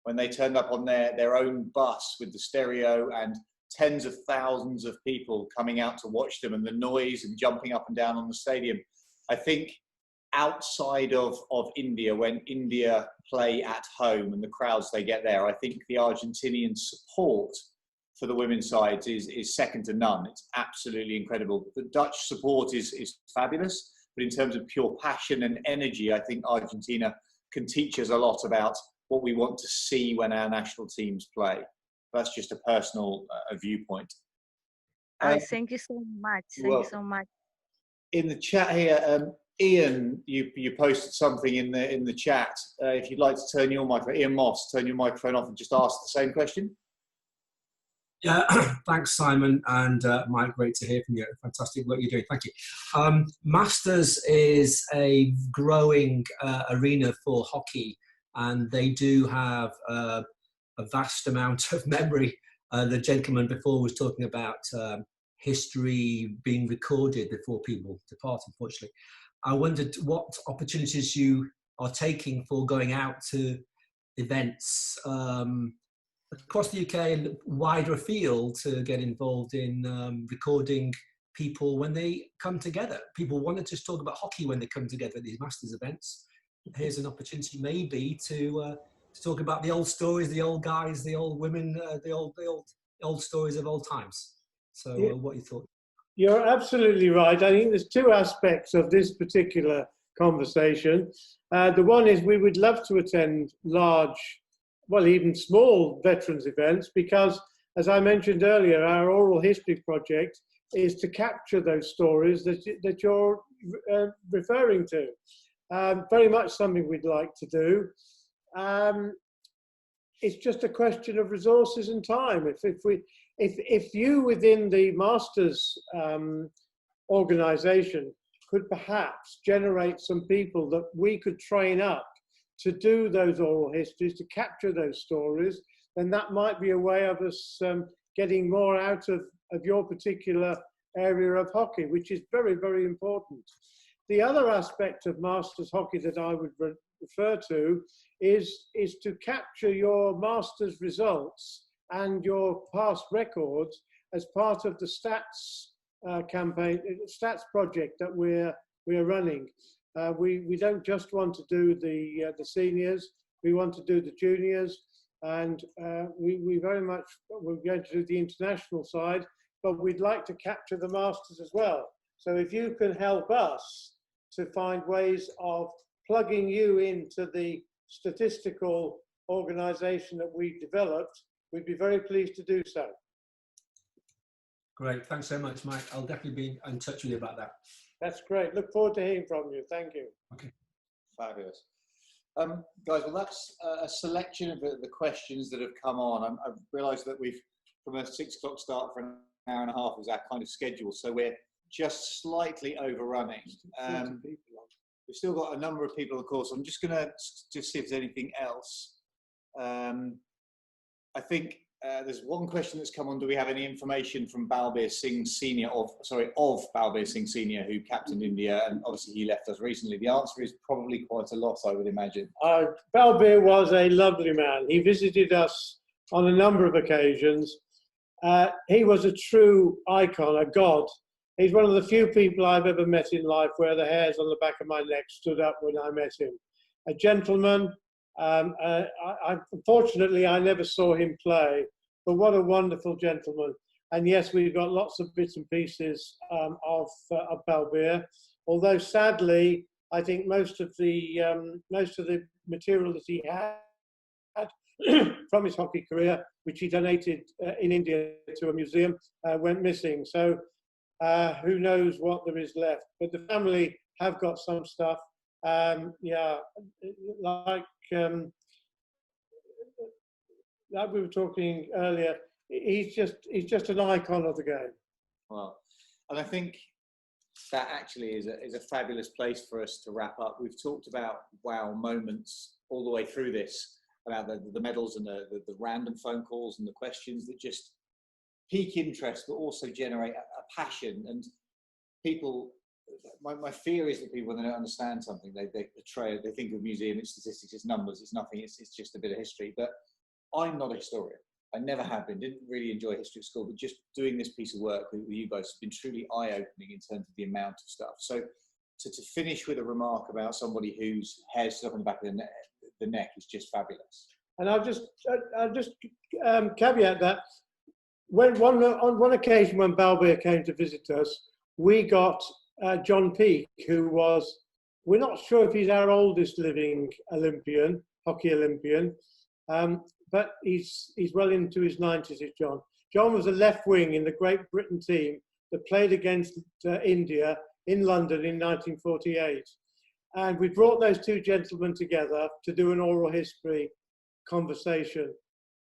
when they turned up on their own bus with the stereo and tens of thousands of people coming out to watch them, and the noise and jumping up and down on the stadium. I think outside of India, when India play at home and the crowds they get there, I think the Argentinian support for the women's side is second to none. It's absolutely incredible. The Dutch support is fabulous, but in terms of pure passion and energy, I think Argentina can teach us a lot about what we want to see when our national teams play. That's just a personal viewpoint. Thank you so much. Thank you so much. In the chat here, Ian, you posted something in the chat. If you'd like to turn your microphone, Ian Moss, turn your microphone off and just ask the same question. Yeah, thanks, Simon and Mike. Great to hear from you. Fantastic work you're doing. Thank you. Masters is a growing arena for hockey, and they do have a vast amount of memory. The gentleman before was talking about history being recorded before people depart, unfortunately. I wondered what opportunities you are taking for going out to events across the UK and wider afield to get involved in recording people when they come together. People want to just talk about hockey when they come together at these Masters events. Here's an opportunity maybe to talk about the old stories, the old guys, the old women, the old stories of old times. So what you thought? You're absolutely right. I think there's two aspects of this particular conversation. The one is we would love to attend large, well, even small veterans events, because, as I mentioned earlier, our oral history project is to capture those stories that you're referring to. Very much something we'd like to do. It's just a question of resources and time. If you within the Masters organization could perhaps generate some people that we could train up to do those oral histories, to capture those stories, then that might be a way of us getting more out of your particular area of hockey, which is very, very important. The other aspect of Masters hockey that I would refer to is to capture your Masters results and your past records as part of the stats campaign, stats project that we're running. We don't just want to do the seniors, we want to do the juniors, and we very much, we're going to do the international side, but we'd like to capture the Masters as well. So if you can help us to find ways of plugging you into the statistical organization that we've developed, we'd be very pleased to do so. Great, thanks so much, Mike. I'll definitely be in touch with you about that. That's great. Look forward to hearing from you. Thank you. Okay. Fabulous. Guys, well, that's a selection of the questions that have come on. I've realised that we've, from a 6 o'clock start for an hour and a half was our kind of schedule, so we're just slightly overrunning. We've still got a number of people, of course. I'm just going to just see if there's anything else. I think there's one question that's come on. Do we have any information from Balbir Singh Senior, of Balbir Singh Senior, who captained India, and obviously he left us recently? The answer is probably quite a lot, I would imagine. Balbir was a lovely man. He visited us on a number of occasions. He was a true icon, a god. He's one of the few people I've ever met in life where the hairs on the back of my neck stood up when I met him. A gentleman. Unfortunately, I never saw him play, but what a wonderful gentleman. And yes, we've got lots of bits and pieces of Balbir, although sadly, I think most of the material that he had from his hockey career, which he donated in India to a museum, went missing. So who knows what there is left, but the family have got some stuff. Yeah, like we were talking earlier, he's just an icon of the game. Well, and I think that actually is a fabulous place for us to wrap up. We've talked about wow moments all the way through this, about the medals and the random phone calls and the questions that just pique interest, but also generate a passion. And people, my fear is that people, when they don't understand something, they portray it. They think of museum, it's statistics, it's numbers, it's nothing, it's just a bit of history. But I'm not a historian. I never have been, didn't really enjoy history at school, but just doing this piece of work with you guys has been truly eye-opening in terms of the amount of stuff. So to finish with a remark about somebody whose hair stood up on the back of the neck is just fabulous. And I'll just caveat that on one occasion when Balbir came to visit us, we got John Peake, who was, we're not sure if he's our oldest living Olympian, hockey Olympian, but he's well into his 90s, is John. John was a left wing in the Great Britain team that played against India in London in 1948. And we brought those two gentlemen together to do an oral history conversation.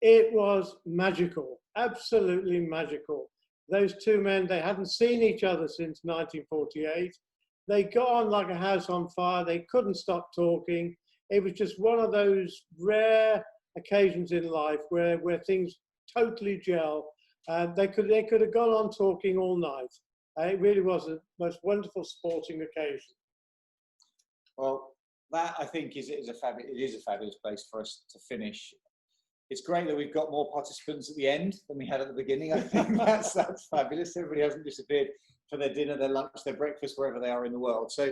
It was magical, absolutely magical. Those two men, they hadn't seen each other since 1948. They got on like a house on fire. They couldn't stop talking. It was just one of those rare occasions in life where things totally gel. They could have gone on talking all night. It really was a most wonderful sporting occasion. Well, that I think is a fabulous place for us to finish. It's great that we've got more participants at the end than we had at the beginning. I think that's fabulous. Everybody hasn't disappeared for their dinner, their lunch, their breakfast, wherever they are in the world. So,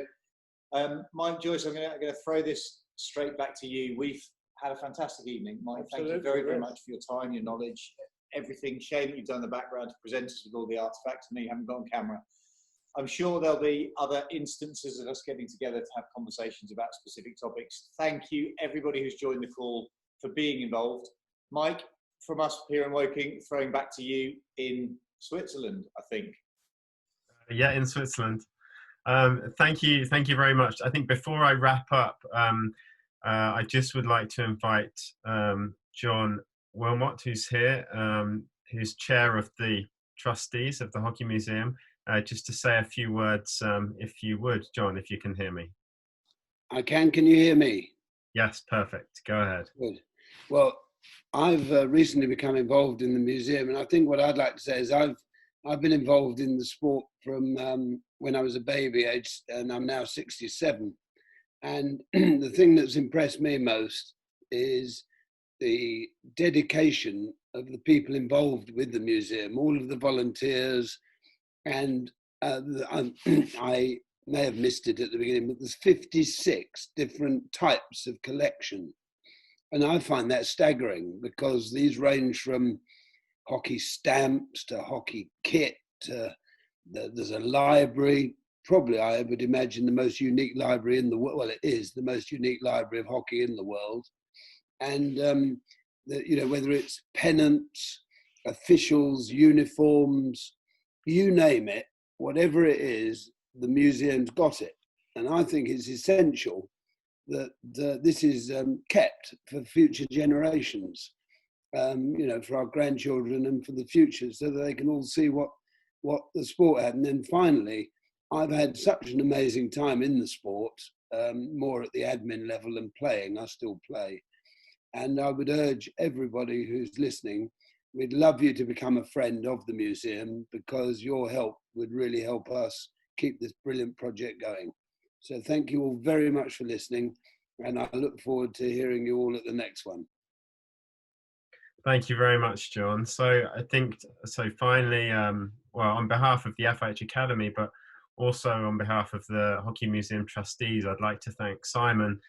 Mike, Joyce, I'm going to throw this straight back to you. We've had a fantastic evening. Mike, Absolutely, thank you very, very much for your time, your knowledge, everything. Shane, that you've done in the background to present us with all the artifacts. I know you haven't got on camera. I'm sure there'll be other instances of us getting together to have conversations about specific topics. Thank you, everybody who's joined the call, for being involved. Mike, from us here in Woking, throwing back to you in Switzerland, I think. Yeah, in Switzerland. Thank you very much. I think before I wrap up, I just would like to invite John Wilmot, who's here, who's chair of the trustees of the Hockey Museum, just to say a few words, if you would, John, if you can hear me. I can. Can you hear me? Yes, perfect. Go ahead. Good. Well, I've recently become involved in the museum, and I think what I'd like to say is I've been involved in the sport from when I was a baby age, and I'm now 67. And the thing that's impressed me most is the dedication of the people involved with the museum, all of the volunteers, and I may have missed it at the beginning, but there's 56 different types of collection. And I find that staggering because these range from hockey stamps to hockey kit to there's a library, probably I would imagine the most unique library in the world. Well, it is the most unique library of hockey in the world. And, you know, whether it's pennants, officials, uniforms, you name it, whatever it is, the museum's got it. And I think it's essential that this is kept for future generations, you know, for our grandchildren and for the future, so that they can all see what the sport had. And then finally, I've had such an amazing time in the sport, more at the admin level than playing. I still play. And I would urge everybody who's listening, we'd love you to become a friend of the museum, because your help would really help us keep this brilliant project going. So thank you all very much for listening, and I look forward to hearing you all at the next one. Thank you very much, John. So I think, so finally, well, on behalf of the FIHAcademy, but also on behalf of the Hockey Museum trustees, I'd like to thank Simon,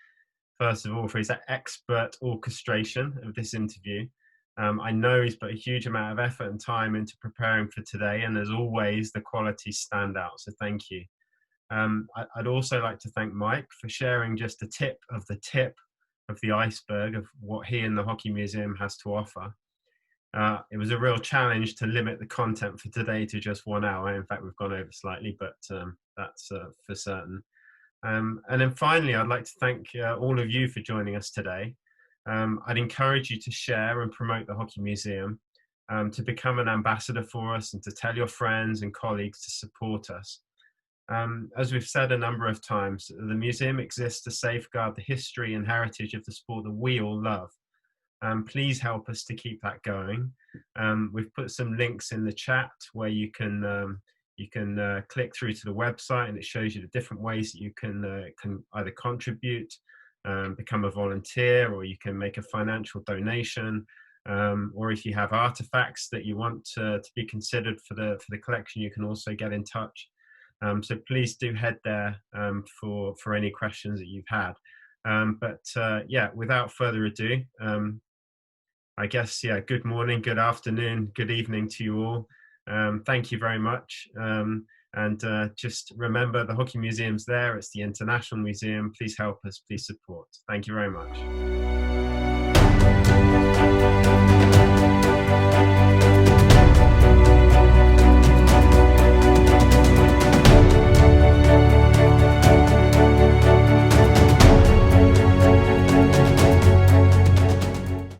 first of all, for his expert orchestration of this interview. I know he's put a huge amount of effort and time into preparing for today, and as always, the quality stand out, so thank you. I'd also like to thank Mike for sharing just a tip of the iceberg of what he and the Hockey Museum has to offer. It was a real challenge to limit the content for today to just 1 hour. In fact, we've gone over slightly, but that's for certain. And then finally, I'd like to thank all of you for joining us today. I'd encourage you to share and promote the Hockey Museum, to become an ambassador for us, and to tell your friends and colleagues to support us. As we've said a number of times, the museum exists to safeguard the history and heritage of the sport that we all love. Please help us to keep that going. We've put some links in the chat where you can click through to the website, and it shows you the different ways that you can either contribute, become a volunteer, or you can make a financial donation, or if you have artifacts that you want to be considered for the collection, you can also get in touch. So please do head there for any questions that you've had. Yeah, without further ado, I guess, yeah, good morning, good afternoon, good evening to you all. Thank you very much. And just remember, the Hockey Museum's there. It's the International Museum. Please help us, please support. Thank you very much.